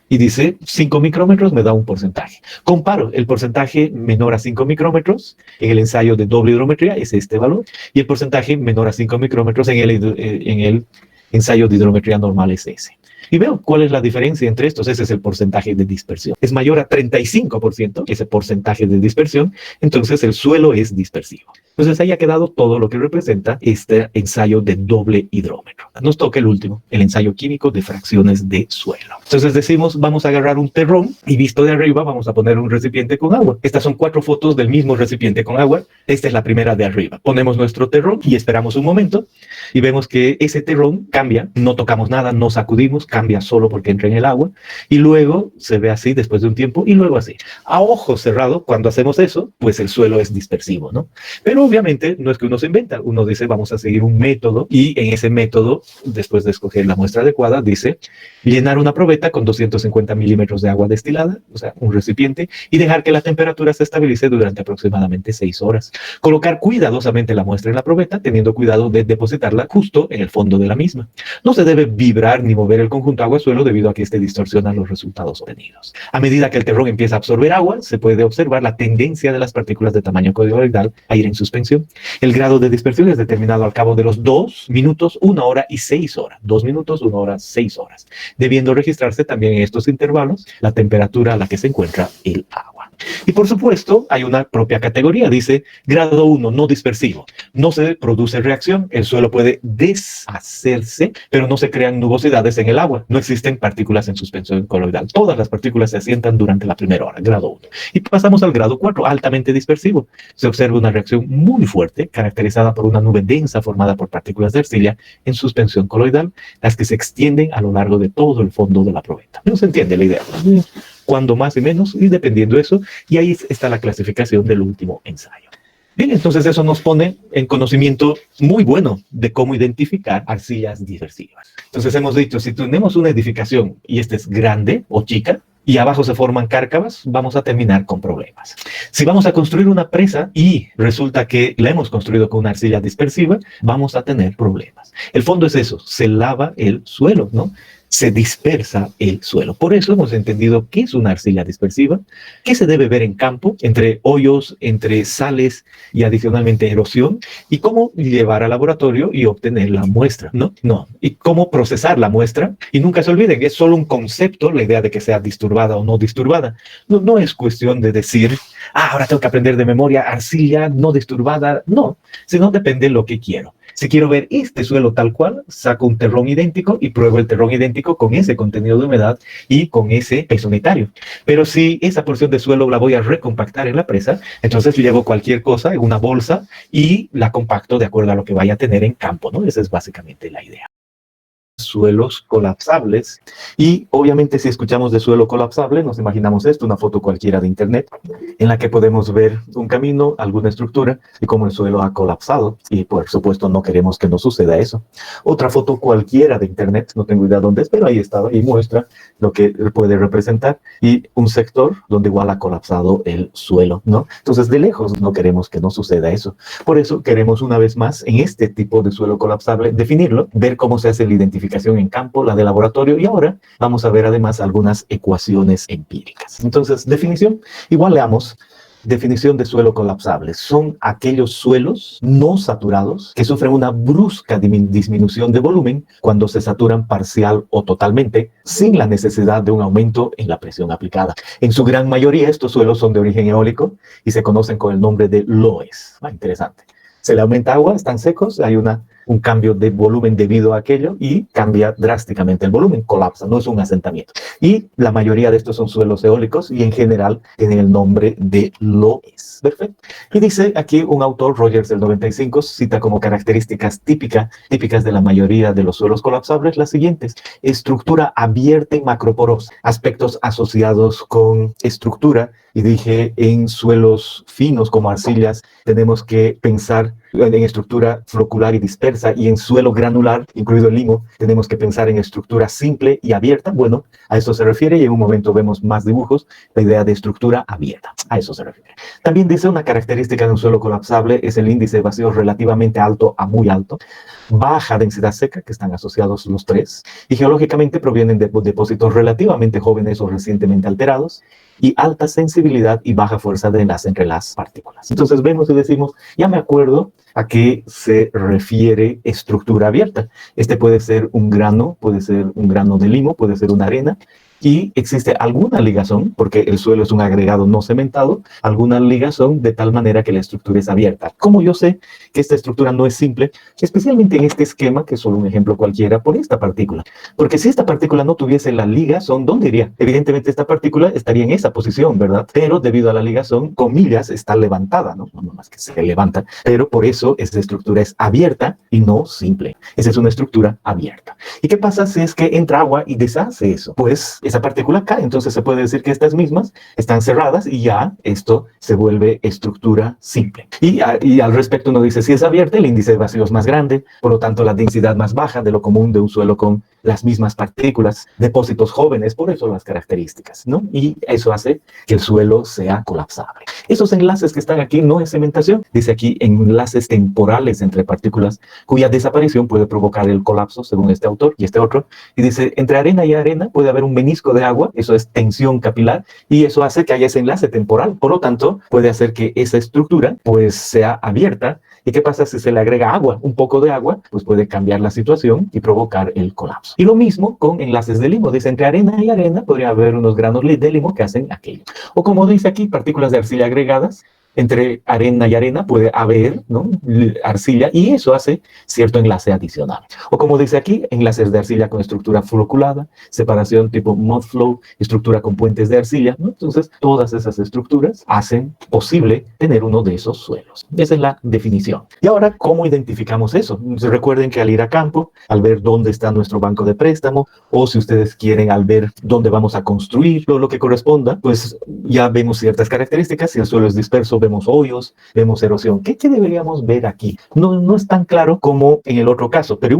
Speaker 1: y dice 5 micrómetros me da un porcentaje. Comparo el porcentaje menor a 5 micrómetros en el ensayo de doble hidrometría, es este valor, y el porcentaje menor a 5 micrómetros en el ensayo de hidrometría normal es ese. Y veo cuál es la diferencia entre estos. Ese es el porcentaje de dispersión. Es mayor a 35%, ese porcentaje de dispersión, entonces el suelo es dispersivo. Entonces ahí ha quedado todo lo que representa este ensayo de doble hidrómetro. Nos toca el último, el ensayo químico de fracciones de suelo. Entonces decimos, vamos a agarrar un terrón y visto de arriba vamos a poner un recipiente con agua. Estas son 4 fotos del mismo recipiente con agua. Esta es la primera de arriba. Ponemos nuestro terrón y esperamos un momento y vemos que ese terrón cambia. No tocamos nada, no sacudimos, cambia solo porque entra en el agua y luego se ve así después de un tiempo y luego así. A ojo cerrado, cuando hacemos eso, pues el suelo es dispersivo, ¿no? Pero obviamente no es que uno se inventa, uno dice vamos a seguir un método y en ese método, después de escoger la muestra adecuada, dice llenar una probeta con 250 milímetros de agua destilada, o sea, un recipiente, y dejar que la temperatura se estabilice durante aproximadamente 6 horas. Colocar cuidadosamente la muestra en la probeta, teniendo cuidado de depositarla justo en el fondo de la misma. No se debe vibrar ni mover el conjunto agua-suelo debido a que este distorsiona los resultados obtenidos. A medida que el terrón empieza a absorber agua, se puede observar la tendencia de las partículas de tamaño coloidal a ir en suspensión. El grado de dispersión es determinado al cabo de los 2 minutos, 1 hora y 6 horas. 2 minutos, 1 hora, 6 horas. Debiendo registrarse también en estos intervalos la temperatura a la que se encuentra el agua. Y por supuesto, hay una propia categoría, dice grado 1, no dispersivo. No se produce reacción, el suelo puede deshacerse, pero no se crean nubosidades en el agua. No existen partículas en suspensión coloidal. Todas las partículas se asientan durante la primera hora, grado 1. Y pasamos al grado 4, altamente dispersivo. Se observa una reacción muy fuerte, caracterizada por una nube densa formada por partículas de arcilla en suspensión coloidal, las que se extienden a lo largo de todo el fondo de la probeta. No se entiende la idea. Cuando más y menos, y dependiendo de eso, y ahí está la clasificación del último ensayo. Bien, entonces eso nos pone en conocimiento muy bueno de cómo identificar arcillas dispersivas. Entonces hemos dicho, si tenemos una edificación y esta es grande o chica, y abajo se forman cárcavas, vamos a terminar con problemas. Si vamos a construir una presa y resulta que la hemos construido con una arcilla dispersiva, vamos a tener problemas. El fondo es eso, se lava el suelo, ¿no? Se dispersa el suelo. Por eso hemos entendido qué es una arcilla dispersiva, qué se debe ver en campo, entre hoyos, entre sales y adicionalmente erosión, y cómo llevar al laboratorio y obtener la muestra, ¿no? Y cómo procesar la muestra. Y nunca se olviden, es solo un concepto, la idea de que sea disturbada o no disturbada. No es cuestión de decir, ahora tengo que aprender de memoria arcilla no disturbada. No, sino depende de lo que quiero. Si quiero ver este suelo tal cual, saco un terrón idéntico y pruebo el terrón idéntico con ese contenido de humedad y con ese peso unitario. Pero si esa porción de suelo la voy a recompactar en la presa, entonces llevo cualquier cosa en una bolsa y la compacto de acuerdo a lo que vaya a tener en campo, ¿no? Esa es básicamente la idea. Suelos colapsables, y obviamente si escuchamos de suelo colapsable nos imaginamos esto, una foto cualquiera de internet en la que podemos ver un camino, alguna estructura y cómo el suelo ha colapsado, y por supuesto no queremos que nos suceda eso. Otra foto cualquiera de internet, no tengo idea dónde es, pero ahí está, y muestra lo que puede representar, y un sector donde igual ha colapsado el suelo, ¿no? Entonces de lejos no queremos que nos suceda eso. Por eso queremos una vez más en este tipo de suelo colapsable definirlo, ver cómo se hace la identificación en campo, la de laboratorio, y ahora vamos a ver además algunas ecuaciones empíricas. Entonces, definición, igual leamos. Definición de suelo colapsable. Son aquellos suelos no saturados que sufren una brusca disminución de volumen cuando se saturan parcial o totalmente, sin la necesidad de un aumento en la presión aplicada. En su gran mayoría, estos suelos son de origen eólico y se conocen con el nombre de loes. Interesante. Se le aumenta agua, están secos, hay un cambio de volumen debido a aquello y cambia drásticamente el volumen, colapsa, no es un asentamiento. Y la mayoría de estos son suelos eólicos y en general tienen el nombre de loes. Perfecto. Y dice aquí un autor, Rogers del 95, cita como características típicas de la mayoría de los suelos colapsables las siguientes: estructura abierta y macroporosa, aspectos asociados con estructura. Y dije, en suelos finos como arcillas tenemos que pensar en estructura flocular y dispersa, y en suelo granular, incluido el limo, tenemos que pensar en estructura simple y abierta. Bueno, a eso se refiere, y en un momento vemos más dibujos, la idea de estructura abierta, a eso se refiere. También dice, una característica de un suelo colapsable es el índice de vacío relativamente alto a muy alto, baja densidad seca, que están asociados los tres, y geológicamente provienen de depósitos relativamente jóvenes o recientemente alterados, y alta sensibilidad y baja fuerza de enlace entre las partículas. Entonces vemos y decimos, ya me acuerdo a qué se refiere estructura abierta. Este puede ser un grano de limo, puede ser una arena, y existe alguna ligazón, porque el suelo es un agregado no cementado, alguna ligazón de tal manera que la estructura es abierta. ¿Cómo yo sé que esta estructura no es simple? Especialmente en este esquema, que es solo un ejemplo cualquiera, por esta partícula. Porque si esta partícula no tuviese la ligazón, ¿dónde iría? Evidentemente esta partícula estaría en esa posición, ¿verdad? Pero debido a la ligazón, comillas, está levantada, ¿no? No más que se levanta. Pero por eso esta estructura es abierta y no simple. Esa es una estructura abierta. ¿Y qué pasa si es que entra agua y deshace eso? Pues esa partícula cae. Entonces se puede decir que estas mismas están cerradas y ya esto se vuelve estructura simple. Y al respecto uno dice, si es abierta, el índice de vacío es más grande, por lo tanto la densidad más baja de lo común de un suelo con las mismas partículas, depósitos jóvenes, por eso las características, ¿no? Y eso hace que el suelo sea colapsable. Esos enlaces que están aquí no es cementación, dice aquí enlaces temporales entre partículas cuya desaparición puede provocar el colapso, según este autor y este otro, y dice, entre arena y arena puede haber un menisco de agua, eso es tensión capilar, y eso hace que haya ese enlace temporal, por lo tanto puede hacer que esa estructura pues sea abierta ¿Y qué pasa si se le agrega agua? Un poco de agua, pues puede cambiar la situación y provocar el colapso. Y lo mismo con enlaces de limo. Dice, entre arena y arena podría haber unos granos de limo que hacen aquello. O como dice aquí, partículas de arcilla agregadas. Entre arena y arena puede haber, ¿no?, arcilla, y eso hace cierto enlace adicional. O como dice aquí, enlaces de arcilla con estructura floculada, separación tipo mud flow, estructura con puentes de arcilla, ¿no? Entonces, todas esas estructuras hacen posible tener uno de esos suelos. Esa es la definición. Y ahora, ¿cómo identificamos eso? Recuerden que al ir a campo, al ver dónde está nuestro banco de préstamo, o si ustedes quieren, al ver dónde vamos a construir, lo que corresponda, pues ya vemos ciertas características. Si el suelo es disperso, vemos hoyos, vemos erosión. ¿Qué deberíamos ver aquí? No es tan claro como en el otro caso, pero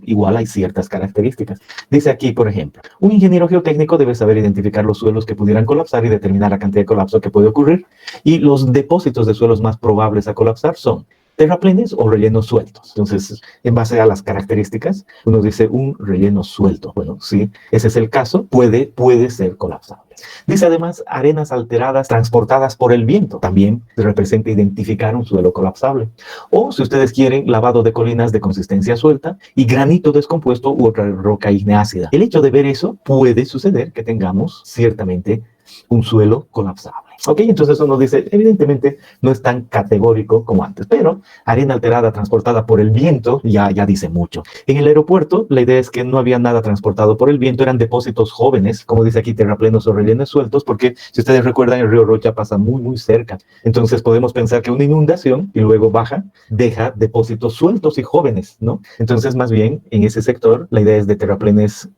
Speaker 1: igual hay ciertas características. Dice aquí, por ejemplo, un ingeniero geotécnico debe saber identificar los suelos que pudieran colapsar y determinar la cantidad de colapso que puede ocurrir. Y los depósitos de suelos más probables a colapsar son terraplenes o rellenos sueltos. Entonces, en base a las características, uno dice un relleno suelto. Bueno, si ese es el caso, puede ser colapsable. Dice además arenas alteradas transportadas por el viento. También representa identificar un suelo colapsable. O, si ustedes quieren, lavado de colinas de consistencia suelta y granito descompuesto u otra roca igneácida. El hecho de ver eso puede suceder que tengamos ciertamente un suelo colapsable. Ok, entonces uno dice, evidentemente no es tan categórico como antes, pero arena alterada transportada por el viento ya dice mucho. En el aeropuerto, la idea es que no había nada transportado por el viento, eran depósitos jóvenes, como dice aquí, terraplenos o rellenos sueltos, porque si ustedes recuerdan, el río Rocha pasa muy cerca. Entonces podemos pensar que una inundación y luego baja, deja depósitos sueltos y jóvenes, ¿no? Entonces, más bien, en ese sector, la idea es de terraplenes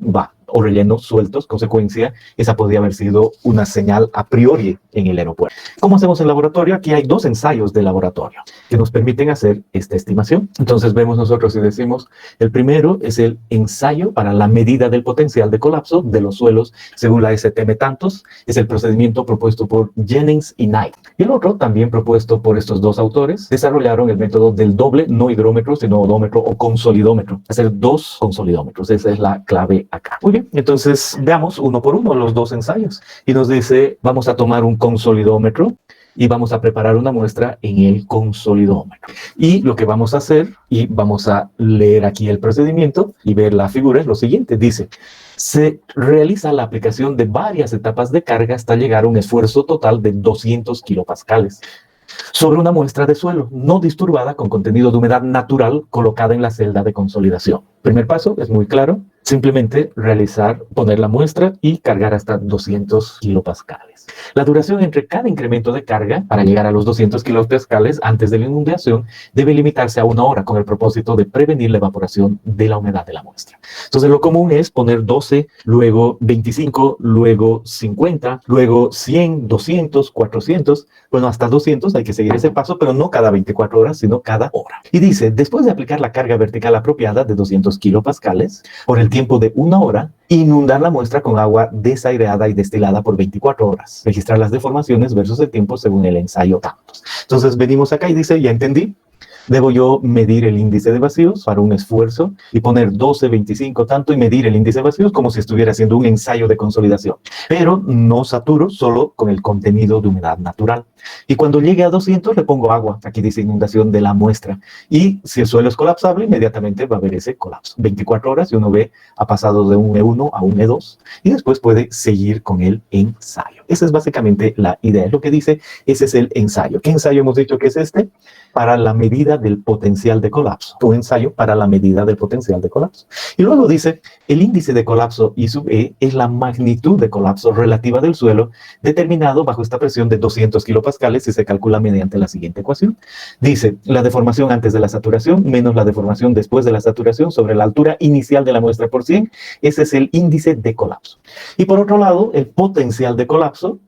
Speaker 1: o rellenos sueltos. Consecuencia, esa podría haber sido una señal a priori en el aeropuerto. ¿Cómo hacemos en laboratorio? Aquí hay 2 ensayos de laboratorio que nos permiten hacer esta estimación. Entonces vemos nosotros y decimos, el primero es el ensayo para la medida del potencial de colapso de los suelos según la STM tantos. Es el procedimiento propuesto por Jennings y Knight. Y el otro, también propuesto por estos 2 autores, desarrollaron el método del doble, no hidrómetro, sino odómetro o consolidómetro. Hacer 2 consolidómetros. Esa es la clave acá. Muy bien, entonces veamos uno por uno los 2 ensayos. Y nos dice, vamos a tomar un consolidómetro y vamos a preparar una muestra en el consolidómetro. Y lo que vamos a hacer, y vamos a leer aquí el procedimiento y ver la figura, es lo siguiente. Dice, se realiza la aplicación de varias etapas de carga hasta llegar a un esfuerzo total de 200 kilopascales sobre una muestra de suelo no disturbada con contenido de humedad natural colocada en la celda de consolidación. Primer paso es muy claro, simplemente poner la muestra y cargar hasta 200 kilopascales. La duración entre cada incremento de carga para llegar a los 200 kilopascales antes de la inundación debe limitarse a 1 hora con el propósito de prevenir la evaporación de la humedad de la muestra. Entonces lo común es poner 12, luego 25, luego 50, luego 100, 200, 400, bueno, hasta 200 hay que seguir ese paso, pero no cada 24 horas, sino cada hora. Y dice, después de aplicar la carga vertical apropiada de 200 kilopascales, por el tiempo de 1 hora, inundar la muestra con agua desaireada y destilada por 24 horas. Registrar las deformaciones versus el tiempo según el ensayo tantos. Entonces venimos acá y dice, ya entendí. Debo yo medir el índice de vacíos para un esfuerzo y poner 12, 25, tanto y medir el índice de vacíos como si estuviera haciendo un ensayo de consolidación. Pero no saturo, solo con el contenido de humedad natural. Y cuando llegue a 200 le pongo agua. Aquí dice inundación de la muestra. Y si el suelo es colapsable, inmediatamente va a haber ese colapso. 24 horas y uno ve ha pasado de un E1 a un E2 y después puede seguir con el ensayo. Esa es básicamente la idea. Es lo que dice, ese es el ensayo. ¿Qué ensayo hemos dicho que es este? Para la medida del potencial de colapso. Un ensayo para la medida del potencial de colapso. Y luego dice, el índice de colapso I sub E es la magnitud de colapso relativa del suelo determinado bajo esta presión de 200 kilopascales y se calcula mediante la siguiente ecuación. Dice, la deformación antes de la saturación menos la deformación después de la saturación sobre la altura inicial de la muestra por 100. Ese es el índice de colapso. Y por otro lado, el potencial de colapso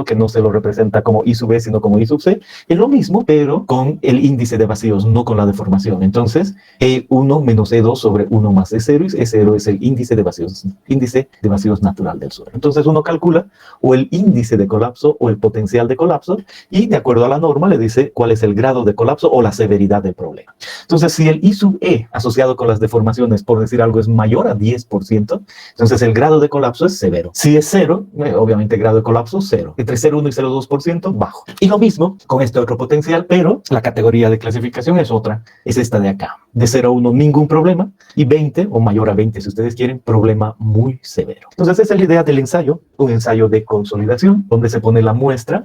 Speaker 1: que no se lo representa como I sub E, sino como I sub C, es lo mismo, pero con el índice de vacíos, no con la deformación. Entonces, E1 menos E2 sobre 1 más E0, y E0 es el índice de vacíos natural del suelo. Entonces, uno calcula o el índice de colapso o el potencial de colapso, y de acuerdo a la norma le dice cuál es el grado de colapso o la severidad del problema. Entonces, si el I sub E asociado con las deformaciones, por decir algo, es mayor a 10%, entonces el grado de colapso es severo. Si es 0, obviamente grado de colapso 0. Entre 0,1 y 0,2% bajo. Y lo mismo con este otro potencial, pero la categoría vía de clasificación es otra, es esta de acá. De 0 a 1, ningún problema, y 20 o mayor a 20, si ustedes quieren, problema muy severo. Entonces, esa es la idea del ensayo, un ensayo de consolidación, donde se pone la muestra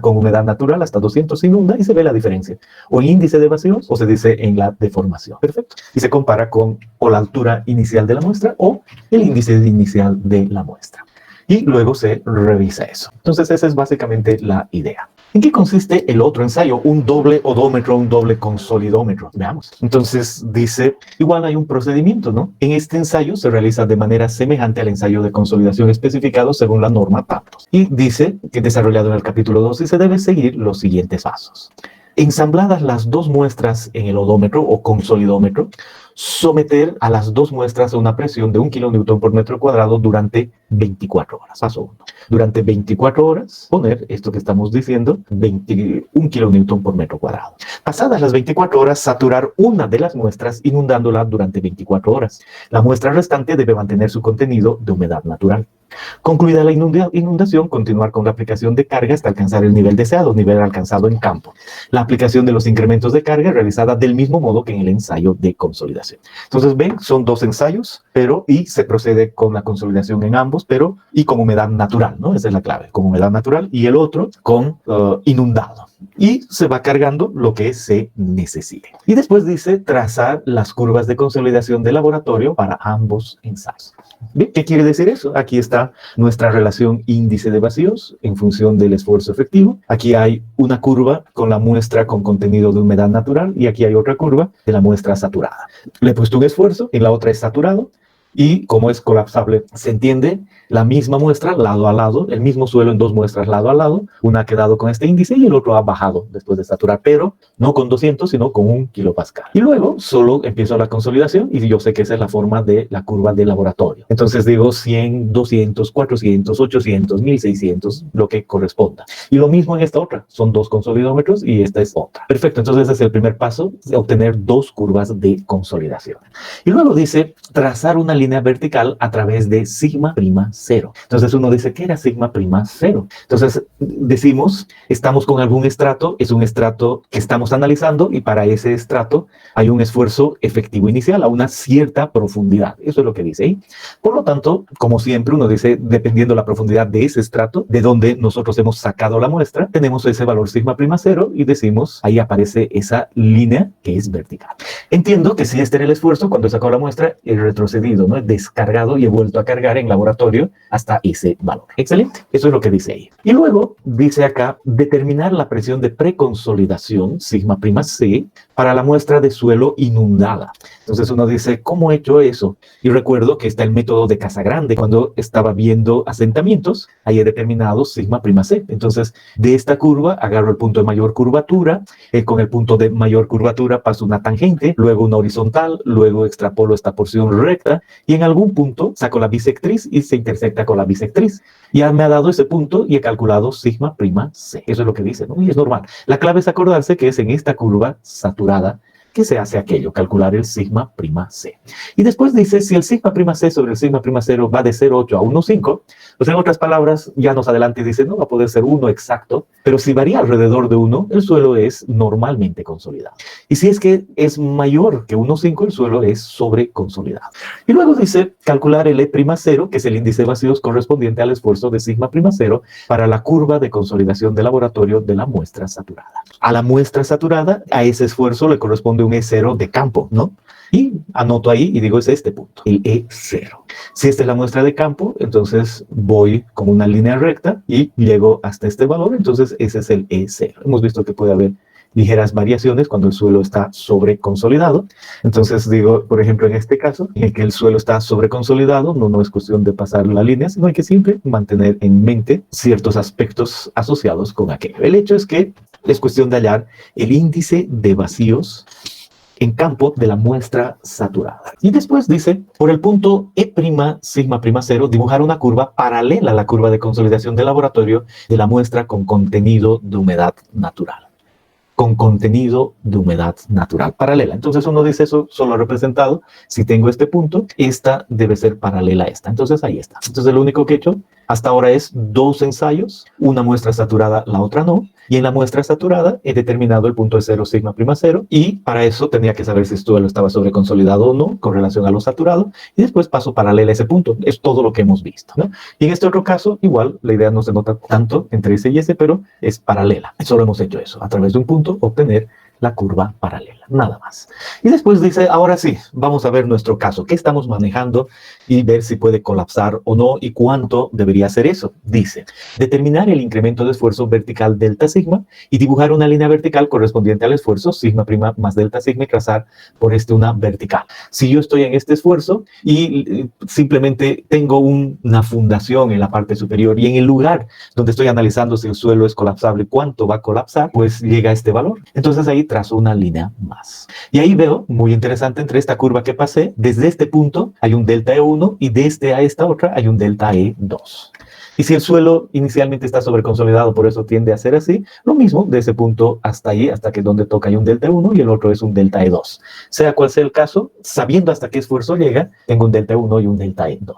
Speaker 1: con humedad natural hasta 200 se inunda y se ve la diferencia. O el índice de vacíos o se dice en la deformación. Perfecto. Y se compara con o la altura inicial de la muestra o el índice inicial de la muestra. Y luego se revisa eso. Entonces esa es básicamente la idea. ¿En qué consiste el otro ensayo? Un doble odómetro, un doble consolidómetro. Veamos. Entonces dice, igual hay un procedimiento, ¿no? En este ensayo se realiza de manera semejante al ensayo de consolidación especificado según la norma TAPTOS. Y dice que desarrollado en el capítulo 2 y se debe seguir los siguientes pasos. Ensambladas las dos muestras en el odómetro o consolidómetro, someter a las dos muestras a una presión de 1 kilonewton por metro cuadrado durante 24 horas. Paso 1. Durante 24 horas, poner esto que estamos diciendo, 21 kilonewton por metro cuadrado. Pasadas las 24 horas, saturar una de las muestras inundándola durante 24 horas. La muestra restante debe mantener su contenido de humedad natural. Concluida la inundación, continuar con la aplicación de carga hasta alcanzar el nivel deseado, nivel alcanzado en campo. La aplicación de los incrementos de carga realizada del mismo modo que en el ensayo de consolidación. Entonces, ven, son dos ensayos, y se procede con la consolidación en ambos, y con humedad natural, ¿no? Esa es la clave, con humedad natural, y el otro con inundado. Y se va cargando lo que se necesite. Y después dice trazar las curvas de consolidación de laboratorio para ambos ensayos. ¿Bien? ¿Qué quiere decir eso? Aquí está nuestra relación índice de vacíos en función del esfuerzo efectivo. Aquí hay una curva con la muestra con contenido de humedad natural y aquí hay otra curva de la muestra saturada. Le he puesto un esfuerzo, en la otra es saturado. Y como es colapsable, se entiende la misma muestra lado a lado, el mismo suelo en dos muestras lado a lado, una ha quedado con este índice y el otro ha bajado después de saturar, pero no con 200, sino con 1 kilopascal. Y luego solo empiezo la consolidación y yo sé que esa es la forma de la curva de laboratorio. Entonces digo 100, 200, 400, 800, 1600, lo que corresponda. Y lo mismo en esta otra, son dos consolidómetros y esta es otra. Perfecto, entonces ese es el primer paso, obtener dos curvas de consolidación. Y luego dice trazar una línea vertical a través de sigma prima 0. Entonces uno dice, ¿qué era sigma prima 0? Entonces decimos, estamos con algún estrato, es un estrato que estamos analizando y para ese estrato hay un esfuerzo efectivo inicial a una cierta profundidad. Eso es lo que dice ahí. Por lo tanto, como siempre uno dice, dependiendo la profundidad de ese estrato, de donde nosotros hemos sacado la muestra, tenemos ese valor sigma prima 0 y decimos, ahí aparece esa línea que es vertical. Entiendo que si este era el esfuerzo, cuando he sacado la muestra, he retrocedido, ¿no? He descargado y he vuelto a cargar en laboratorio hasta ese valor. Excelente. Eso es lo que dice ahí. Y luego dice acá, determinar la presión de preconsolidación, sigma prima C, para la muestra de suelo inundada. Entonces uno dice, ¿cómo he hecho eso? Y recuerdo que está el método de Casagrande. Cuando estaba viendo asentamientos, ahí he determinado sigma prima C. Entonces, de esta curva, agarro el punto de mayor curvatura, con el punto de mayor curvatura paso una tangente, luego una horizontal, luego extrapolo esta porción recta, y en algún punto saco la bisectriz y se intersecta con la bisectriz. Ya me ha dado ese punto y he calculado sigma prima C. Eso es lo que dice, ¿no? Y es normal. La clave es acordarse que es en esta curva saturada que se hace aquello, calcular el sigma prima C. Y después dice, si el sigma prima C sobre el sigma prima 0 va de 0,8 a 1,5, pues en otras palabras, ya nos adelanta y dice, no va a poder ser 1 exacto, pero si varía alrededor de 1, el suelo es normalmente consolidado. Y si es que es mayor que 1,5, el suelo es sobreconsolidado. Y luego dice, calcular el E'0, que es el índice de vacíos correspondiente al esfuerzo de sigma prima 0 para la curva de consolidación de laboratorio de la muestra saturada. A la muestra saturada, a ese esfuerzo le corresponde un E0 de campo, ¿no? Y anoto ahí y digo, es este punto, el E0. Si esta es la muestra de campo, entonces voy con una línea recta y llego hasta este valor, entonces ese es el E0. Hemos visto que puede haber ligeras variaciones cuando el suelo está sobreconsolidado. Entonces digo, por ejemplo, en este caso, en el que el suelo está sobreconsolidado, no es cuestión de pasar la línea, sino hay que siempre mantener en mente ciertos aspectos asociados con aquello. El hecho es que es cuestión de hallar el índice de vacíos en campo de la muestra saturada. Y después dice, por el punto E' sigma prima 0, dibujar una curva paralela a la curva de consolidación de laboratorio de la muestra con contenido de humedad natural. Con contenido de humedad natural paralela. Entonces uno dice eso solo representado. Si tengo este punto, esta debe ser paralela a esta. Entonces ahí está. Entonces lo único que he hecho Hasta ahora es 2 ensayos, una muestra saturada, la otra no. Y en la muestra saturada he determinado el punto de 0 sigma prima 0 y para eso tenía que saber si el suelo estaba sobreconsolidado o no con relación a lo saturado y después paso paralela a ese punto. Es todo lo que hemos visto, ¿no? Y en este otro caso, igual, la idea no se nota tanto entre ese y ese, pero es paralela. Solo hemos hecho eso, a través de un punto obtener la curva paralela, nada más. Y después dice, ahora sí, vamos a ver nuestro caso, qué estamos manejando y ver si puede colapsar o no y cuánto debería ser eso. Dice, determinar el incremento de esfuerzo vertical delta sigma y dibujar una línea vertical correspondiente al esfuerzo sigma prima más delta sigma y trazar por una vertical. Si yo estoy en este esfuerzo y simplemente tengo una fundación en la parte superior y en el lugar donde estoy analizando si el suelo es colapsable, cuánto va a colapsar, pues llega a este valor. Entonces ahí trazo una línea más. Y ahí veo, muy interesante, entre esta curva que pasé, desde este punto hay un delta E1 y desde a esta otra hay un delta E2. Y si el suelo inicialmente está sobreconsolidado, por eso tiende a ser así, lo mismo de ese punto hasta ahí, hasta que donde toca hay un delta E1 y el otro es un delta E2. Sea cual sea el caso, sabiendo hasta qué esfuerzo llega, tengo un delta E1 y un delta E2.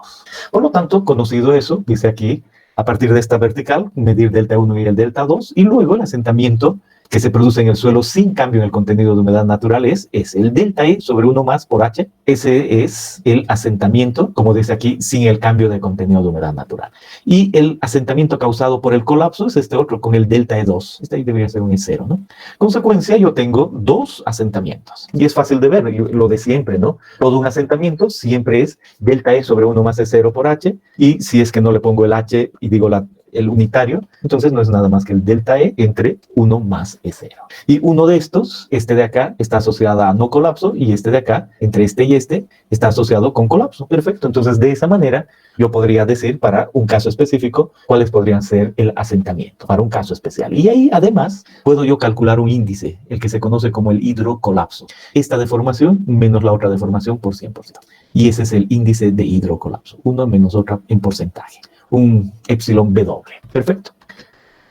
Speaker 1: Por lo tanto, conocido eso, dice aquí, a partir de esta vertical, medir delta 1 y el delta 2, y luego el asentamiento que se produce en el suelo sin cambio en el contenido de humedad natural es el delta E sobre 1 más por H. Ese es el asentamiento, como dice aquí, sin el cambio de contenido de humedad natural. Y el asentamiento causado por el colapso es este otro, con el delta E2. Este ahí debería ser un E0, ¿no? Consecuencia, yo tengo 2 asentamientos. Y es fácil de ver, lo de siempre, ¿no? Todo un asentamiento siempre es delta E sobre 1 más E0 por H. Y si es que no le pongo el H y digo el unitario, entonces no es nada más que el delta E entre 1 más E0. Y uno de estos, este de acá, está asociado a no colapso, y este de acá, entre este y este, está asociado con colapso. Perfecto. Entonces, de esa manera, yo podría decir para un caso específico cuáles podrían ser el asentamiento, para un caso especial. Y ahí, además, puedo yo calcular un índice, el que se conoce como el hidrocolapso. Esta deformación menos la otra deformación por 100%. Y ese es el índice de hidrocolapso, uno menos otra en porcentaje. Un epsilon W. Perfecto.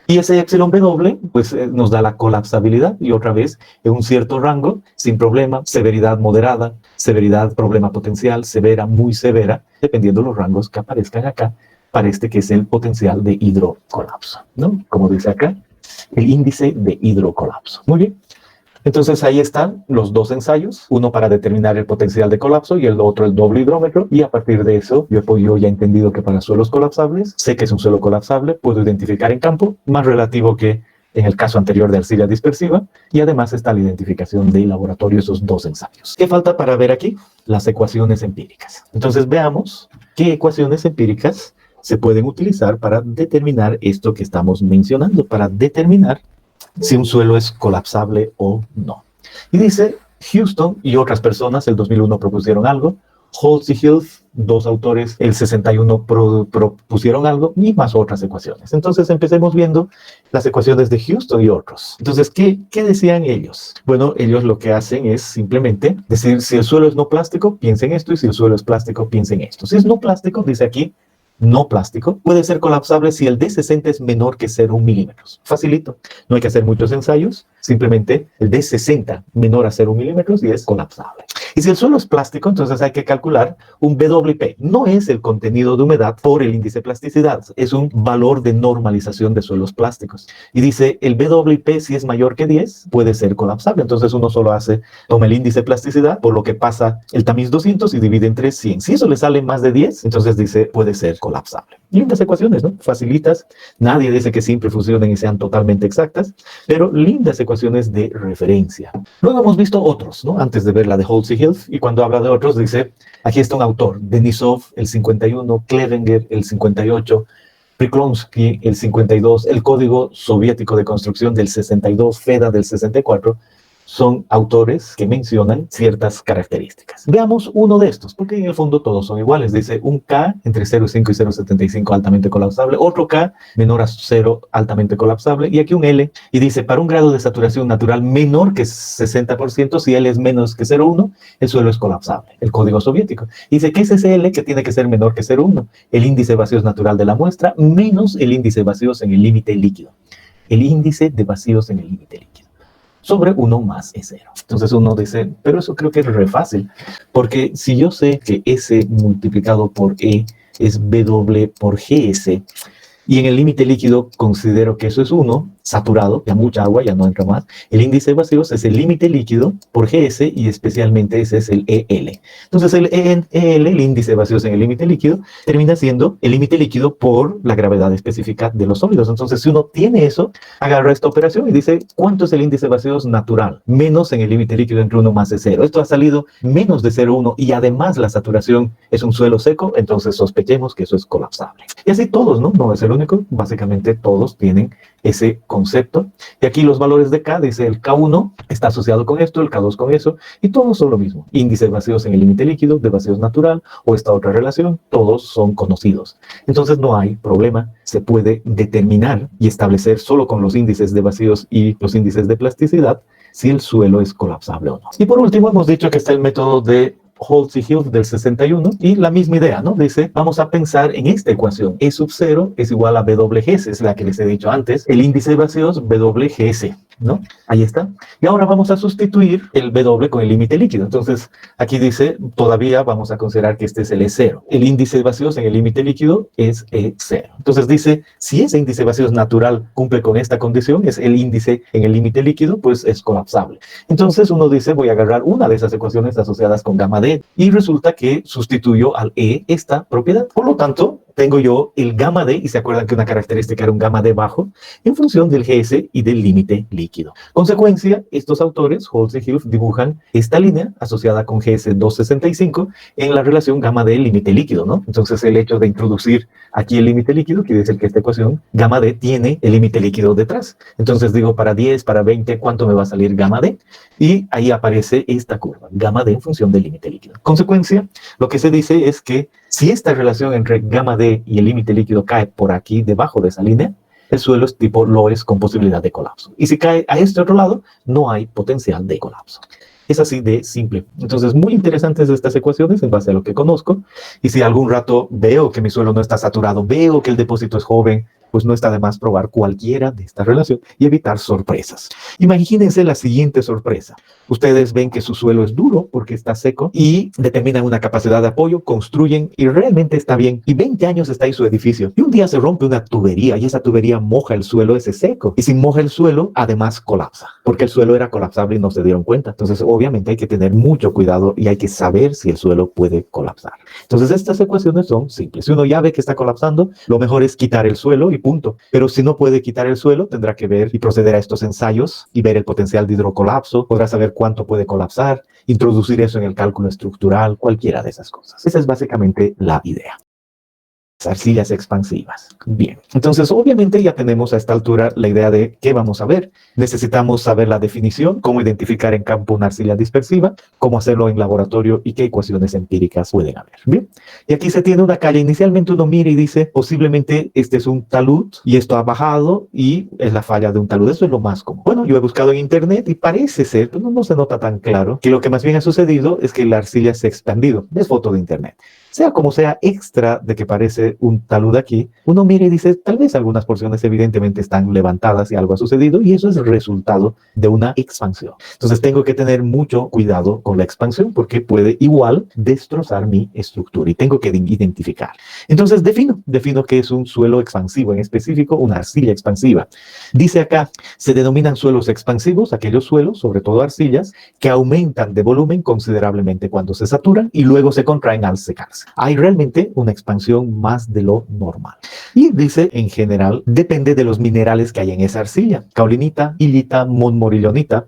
Speaker 1: Y ese epsilon W, pues nos da la colapsabilidad y otra vez en un cierto rango, sin problema, severidad moderada, severidad problema potencial, severa, muy severa, dependiendo de los rangos que aparezcan acá, para este que es el potencial de hidrocolapso, ¿no? Como dice acá, el índice de hidrocolapso. Muy bien. Entonces ahí están los 2 ensayos, uno para determinar el potencial de colapso y el otro el doble hidrómetro, y a partir de eso yo ya he entendido que para suelos colapsables, sé que es un suelo colapsable, puedo identificar en campo, más relativo que en el caso anterior de arcilla dispersiva, y además está la identificación de laboratorio, esos 2 ensayos. ¿Qué falta para ver aquí? Las ecuaciones empíricas. Entonces veamos qué ecuaciones empíricas se pueden utilizar para determinar esto que estamos mencionando, para determinar si un suelo es colapsable o no. Y dice, Houston y otras personas, el 2001 propusieron algo, Holtz y Hill, 2 autores, el 61 propusieron algo, y más otras ecuaciones. Entonces empecemos viendo las ecuaciones de Houston y otros. Entonces, ¿qué decían ellos? Bueno, ellos lo que hacen es simplemente decir, si el suelo es no plástico, piensen esto, y si el suelo es plástico, piensen esto. Si es no plástico, dice aquí, no plástico, puede ser colapsable si el D60 es menor que 0,1 milímetros. Facilito. No hay que hacer muchos ensayos. Simplemente el D60 menor a 0,1 milímetros y es colapsable. Y si el suelo es plástico, entonces hay que calcular un BWP. No es el contenido de humedad por el índice de plasticidad. Es un valor de normalización de suelos plásticos. Y dice, el BWP si es mayor que 10, puede ser colapsable. Entonces uno solo toma el índice de plasticidad, por lo que pasa el tamiz 200 y divide entre 100. Si eso le sale más de 10, entonces dice, puede ser colapsable. Lindas ecuaciones, ¿no? Facilitas. Nadie dice que siempre funcionen y sean totalmente exactas, pero lindas ecuaciones de referencia. Luego hemos visto otros, ¿no? Antes de ver la de Holtz y Hill, y cuando habla de otros dice, aquí está un autor, Denisov, el 51, Clevenger, el 58, Priklonsky, el 52, el Código Soviético de Construcción del 62, FEDA del 64, son autores que mencionan ciertas características. Veamos uno de estos, porque en el fondo todos son iguales. Dice un K entre 0,5 y 0,75 altamente colapsable, otro K menor a 0 altamente colapsable, y aquí un L, y dice para un grado de saturación natural menor que 60%, si L es menos que 0,1, el suelo es colapsable, el código soviético. Dice que es ese L que tiene que ser menor que 0,1, el índice de vacíos natural de la muestra, menos el índice de vacíos en el límite líquido. El índice de vacíos en el límite líquido. Sobre 1 más E0. Entonces uno dice, pero eso creo que es re fácil, porque si yo sé que S multiplicado por E es W por GS. Y en el límite líquido considero que eso es 1, saturado, ya mucha agua, ya no entra más. El índice de vacíos es el límite líquido por GS y especialmente ese es el EL. Entonces el EL, el índice de vacíos en el límite líquido, termina siendo el límite líquido por la gravedad específica de los sólidos. Entonces si uno tiene eso, agarra esta operación y dice, ¿cuánto es el índice de vacíos natural? Menos en el límite líquido entre 1 más de 0. Esto ha salido menos de 0,1 y además la saturación es un suelo seco, entonces sospechemos que eso es colapsable. Y así todos, ¿no? No es el único, básicamente todos tienen ese concepto. Y aquí los valores de K, dice el K1 está asociado con esto, el K2 con eso, y todos son lo mismo. Índice de vacíos en el límite líquido, de vacíos natural, o esta otra relación, todos son conocidos. Entonces no hay problema, se puede determinar y establecer solo con los índices de vacíos y los índices de plasticidad si el suelo es colapsable o no. Y por último hemos dicho que está el método de Holtz y Hill del 61 y la misma idea, ¿no? Dice, vamos a pensar en esta ecuación. E sub 0 es igual a WGS, es la que les he dicho antes. El índice de vacíos WGS, ¿no? Ahí está. Y ahora vamos a sustituir el W con el límite líquido. Entonces, aquí dice, todavía vamos a considerar que este es el E0. El índice de vacíos en el límite líquido es E0. Entonces dice, si ese índice de vacíos natural cumple con esta condición, es el índice en el límite líquido, pues es colapsable. Entonces uno dice, voy a agarrar una de esas ecuaciones asociadas con gamma D y resulta que sustituyo al E esta propiedad. Por lo tanto, tengo yo el gamma D, y se acuerdan que una característica era un gamma D bajo, en función del GS y del límite líquido. Consecuencia, estos autores, Holtz y Hill, dibujan esta línea asociada con GS 265 en la relación gamma D límite líquido, ¿no? Entonces el hecho de introducir aquí el límite líquido quiere decir que esta ecuación, gamma D, tiene el límite líquido detrás. Entonces digo, para 10, para 20, ¿cuánto me va a salir gamma D? Y ahí aparece esta curva, gamma D en función del límite líquido. Consecuencia, lo que se dice es que si esta relación entre gamma D y el límite líquido cae por aquí debajo de esa línea, el suelo es tipo Loess con posibilidad de colapso. Y si cae a este otro lado, no hay potencial de colapso. Es así de simple. Entonces, muy interesantes estas ecuaciones en base a lo que conozco. Y si algún rato veo que mi suelo no está saturado, veo que el depósito es joven, pues no está de más probar cualquiera de estas relaciones y evitar sorpresas. Imagínense la siguiente sorpresa. Ustedes ven que su suelo es duro porque está seco y determinan una capacidad de apoyo, construyen y realmente está bien. Y 20 años está ahí su edificio. Y un día se rompe una tubería y esa tubería moja el suelo ese seco. Y si moja el suelo, además colapsa. Porque el suelo era colapsable y no se dieron cuenta. Entonces, obviamente hay que tener mucho cuidado y hay que saber si el suelo puede colapsar. Entonces, estas ecuaciones son simples. Si uno ya ve que está colapsando, lo mejor es quitar el suelo y punto. Pero si no puede quitar el suelo, tendrá que ver y proceder a estos ensayos y ver el potencial de hidrocolapso. Podrá saber cuánto puede colapsar, introducir eso en el cálculo estructural, cualquiera de esas cosas. Esa es básicamente la idea. Arcillas expansivas. Bien, entonces obviamente ya tenemos a esta altura la idea de qué vamos a ver. Necesitamos saber la definición, cómo identificar en campo una arcilla dispersiva, cómo hacerlo en laboratorio y qué ecuaciones empíricas pueden haber. Bien, y aquí se tiene una calle. Inicialmente uno mira y dice, posiblemente este es un talud y esto ha bajado y es la falla de un talud. Eso es lo más común. Bueno, yo he buscado en internet y parece ser, pero no se nota tan claro, que lo que más bien ha sucedido es que la arcilla se ha expandido. Es foto de internet. Sea como sea, extra de que parece un talud aquí, uno mira y dice, tal vez algunas porciones evidentemente están levantadas y algo ha sucedido, y eso es el resultado de una expansión. Entonces tengo que tener mucho cuidado con la expansión porque puede igual destrozar mi estructura y tengo que identificar. Entonces defino que es un suelo expansivo, en específico una arcilla expansiva. Dice acá, se denominan suelos expansivos aquellos suelos, sobre todo arcillas, que aumentan de volumen considerablemente cuando se saturan y luego se contraen al secarse. Hay realmente una expansión más de lo normal. Y dice, en general, depende de los minerales que hay en esa arcilla. Caolinita, illita, montmorillonita.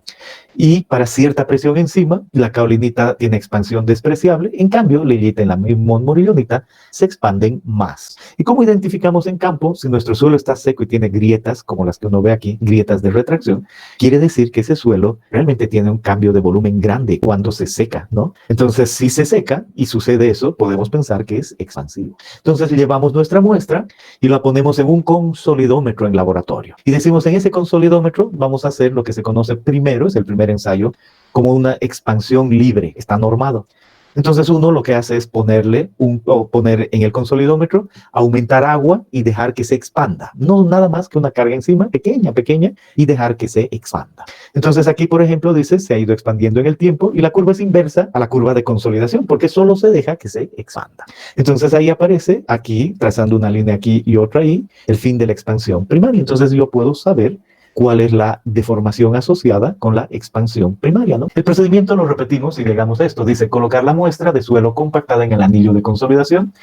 Speaker 1: Y para cierta presión encima, la caolinita tiene expansión despreciable. En cambio, la illita y la montmorillonita se expanden más. ¿Y cómo identificamos en campo si nuestro suelo está seco y tiene grietas, como las que uno ve aquí, grietas de retracción? Quiere decir que ese suelo realmente tiene un cambio de volumen grande cuando se seca, ¿no? Entonces, si se seca y sucede eso, podemos pensar que es expansivo. Entonces, llevamos nuestra muestra y la ponemos en un consolidómetro en laboratorio. Y decimos, en ese consolidómetro vamos a hacer lo que se conoce primero, es el primer ensayo, como una expansión libre, está normado. Entonces uno lo que hace es poner en el consolidómetro, aumentar agua y dejar que se expanda. No nada más que una carga encima, pequeña, pequeña, y dejar que se expanda. Entonces aquí, por ejemplo, dice, se ha ido expandiendo en el tiempo y la curva es inversa a la curva de consolidación, porque solo se deja que se expanda. Entonces ahí aparece, aquí, trazando una línea aquí y otra ahí, el fin de la expansión primaria. Entonces yo puedo saber cuál es la deformación asociada con la expansión primaria, ¿no? El procedimiento lo repetimos y llegamos a esto. Dice, colocar la muestra de suelo compactada en el anillo de consolidación,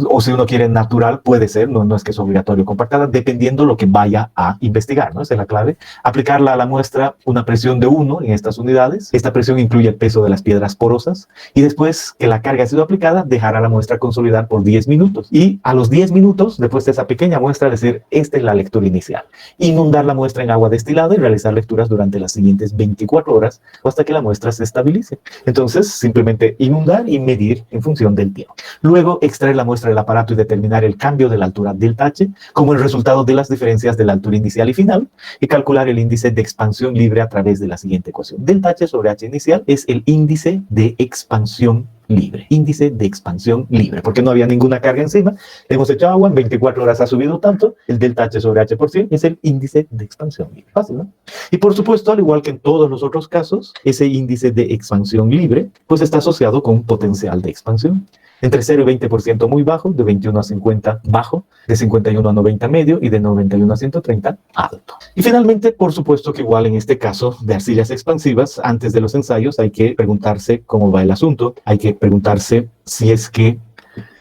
Speaker 1: o si uno quiere natural, puede ser, no es que es obligatorio compactada, dependiendo lo que vaya a investigar, ¿no? Esa es la clave. Aplicarla a la muestra una presión de 1 en estas unidades. Esta presión incluye el peso de las piedras porosas. Y después que la carga ha sido aplicada, dejar a la muestra consolidar por 10 minutos. Y a los 10 minutos, después de esa pequeña muestra, decir, esta es la lectura inicial. Inundar la muestra en agua destilada y realizar lecturas durante las siguientes 24 horas o hasta que la muestra se estabilice. Entonces, simplemente inundar y medir en función del tiempo. Luego, extraer la muestra del aparato y determinar el cambio de la altura del tache como el resultado de las diferencias de la altura inicial y final, y calcular el índice de expansión libre a través de la siguiente ecuación. Del tache sobre h inicial es el índice de expansión libre. Índice de expansión libre, porque no había ninguna carga encima. Hemos hecho agua, en 24 horas ha subido tanto. El delta H sobre H por 100 es el índice de expansión libre. Fácil, ¿no? Y por supuesto, al igual que en todos los otros casos, ese índice de expansión libre pues está asociado con un potencial de expansión. Entre 0 y 20% muy bajo, de 21 a 50 bajo, de 51 a 90 medio y de 91 a 130 alto. Y finalmente, por supuesto que igual en este caso de arcillas expansivas, antes de los ensayos hay que preguntarse cómo va el asunto, hay que preguntarse si es que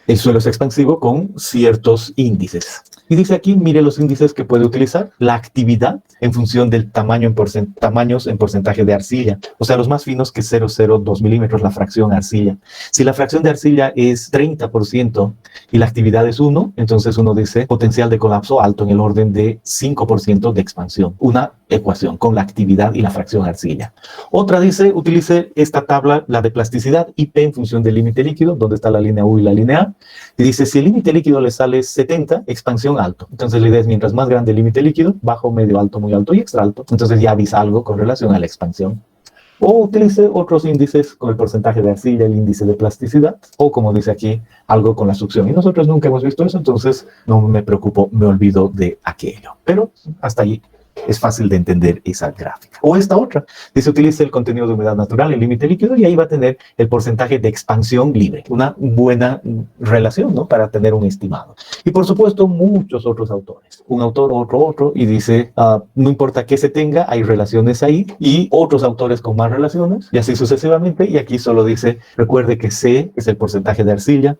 Speaker 1: el suelo es expansivo con ciertos índices. Y dice aquí, mire los índices que puede utilizar. La actividad en función del tamaño tamaños en porcentaje de arcilla. O sea, los más finos que 0,02 milímetros, la fracción arcilla. Si la fracción de arcilla es 30% y la actividad es 1, entonces uno dice potencial de colapso alto en el orden de 5% de expansión. Una ecuación con la actividad y la fracción arcilla. Otra dice, utilice esta tabla, la de plasticidad, IP en función del límite líquido, donde está la línea U y la línea A. Y dice, si el límite líquido le sale 70, expansión alto. Entonces la idea es mientras más grande el límite líquido, bajo, medio, alto, muy alto y extra alto. Entonces ya avisa algo con relación a la expansión. O utilice otros índices con el porcentaje de arcilla, el índice de plasticidad, o como dice aquí, algo con la succión. Y nosotros nunca hemos visto eso, entonces no me preocupo, me olvido de aquello. Pero hasta allí es fácil de entender esa gráfica. O esta otra, dice utilice el contenido de humedad natural, el límite líquido, y ahí va a tener el porcentaje de expansión libre. Una buena relación, ¿no? Para tener un estimado. Y por supuesto, muchos otros autores. Un autor, otro, y dice, no importa qué se tenga, hay relaciones ahí, y otros autores con más relaciones, y así sucesivamente, y aquí solo dice, recuerde que C es el porcentaje de arcilla,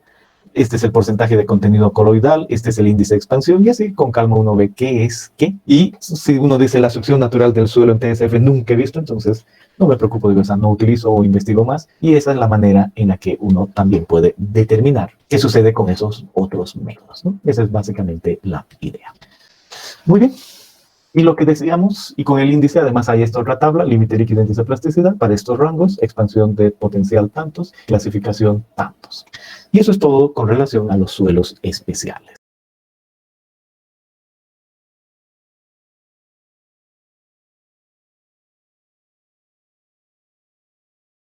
Speaker 1: este es el porcentaje de contenido coloidal, este es el índice de expansión, y así con calma uno ve qué es qué. Y si uno dice la succión natural del suelo en TSF nunca he visto, entonces no me preocupo, digo, o sea, no utilizo o investigo más. Y esa es la manera en la que uno también puede determinar qué sucede con esos otros métodos, ¿no? Esa es básicamente la idea. Muy bien. Y lo que decíamos, y con el índice, además hay esta otra tabla, límite líquido, índice de plasticidad, para estos rangos, expansión de potencial tantos, clasificación tantos. Y eso es todo con relación a los suelos especiales.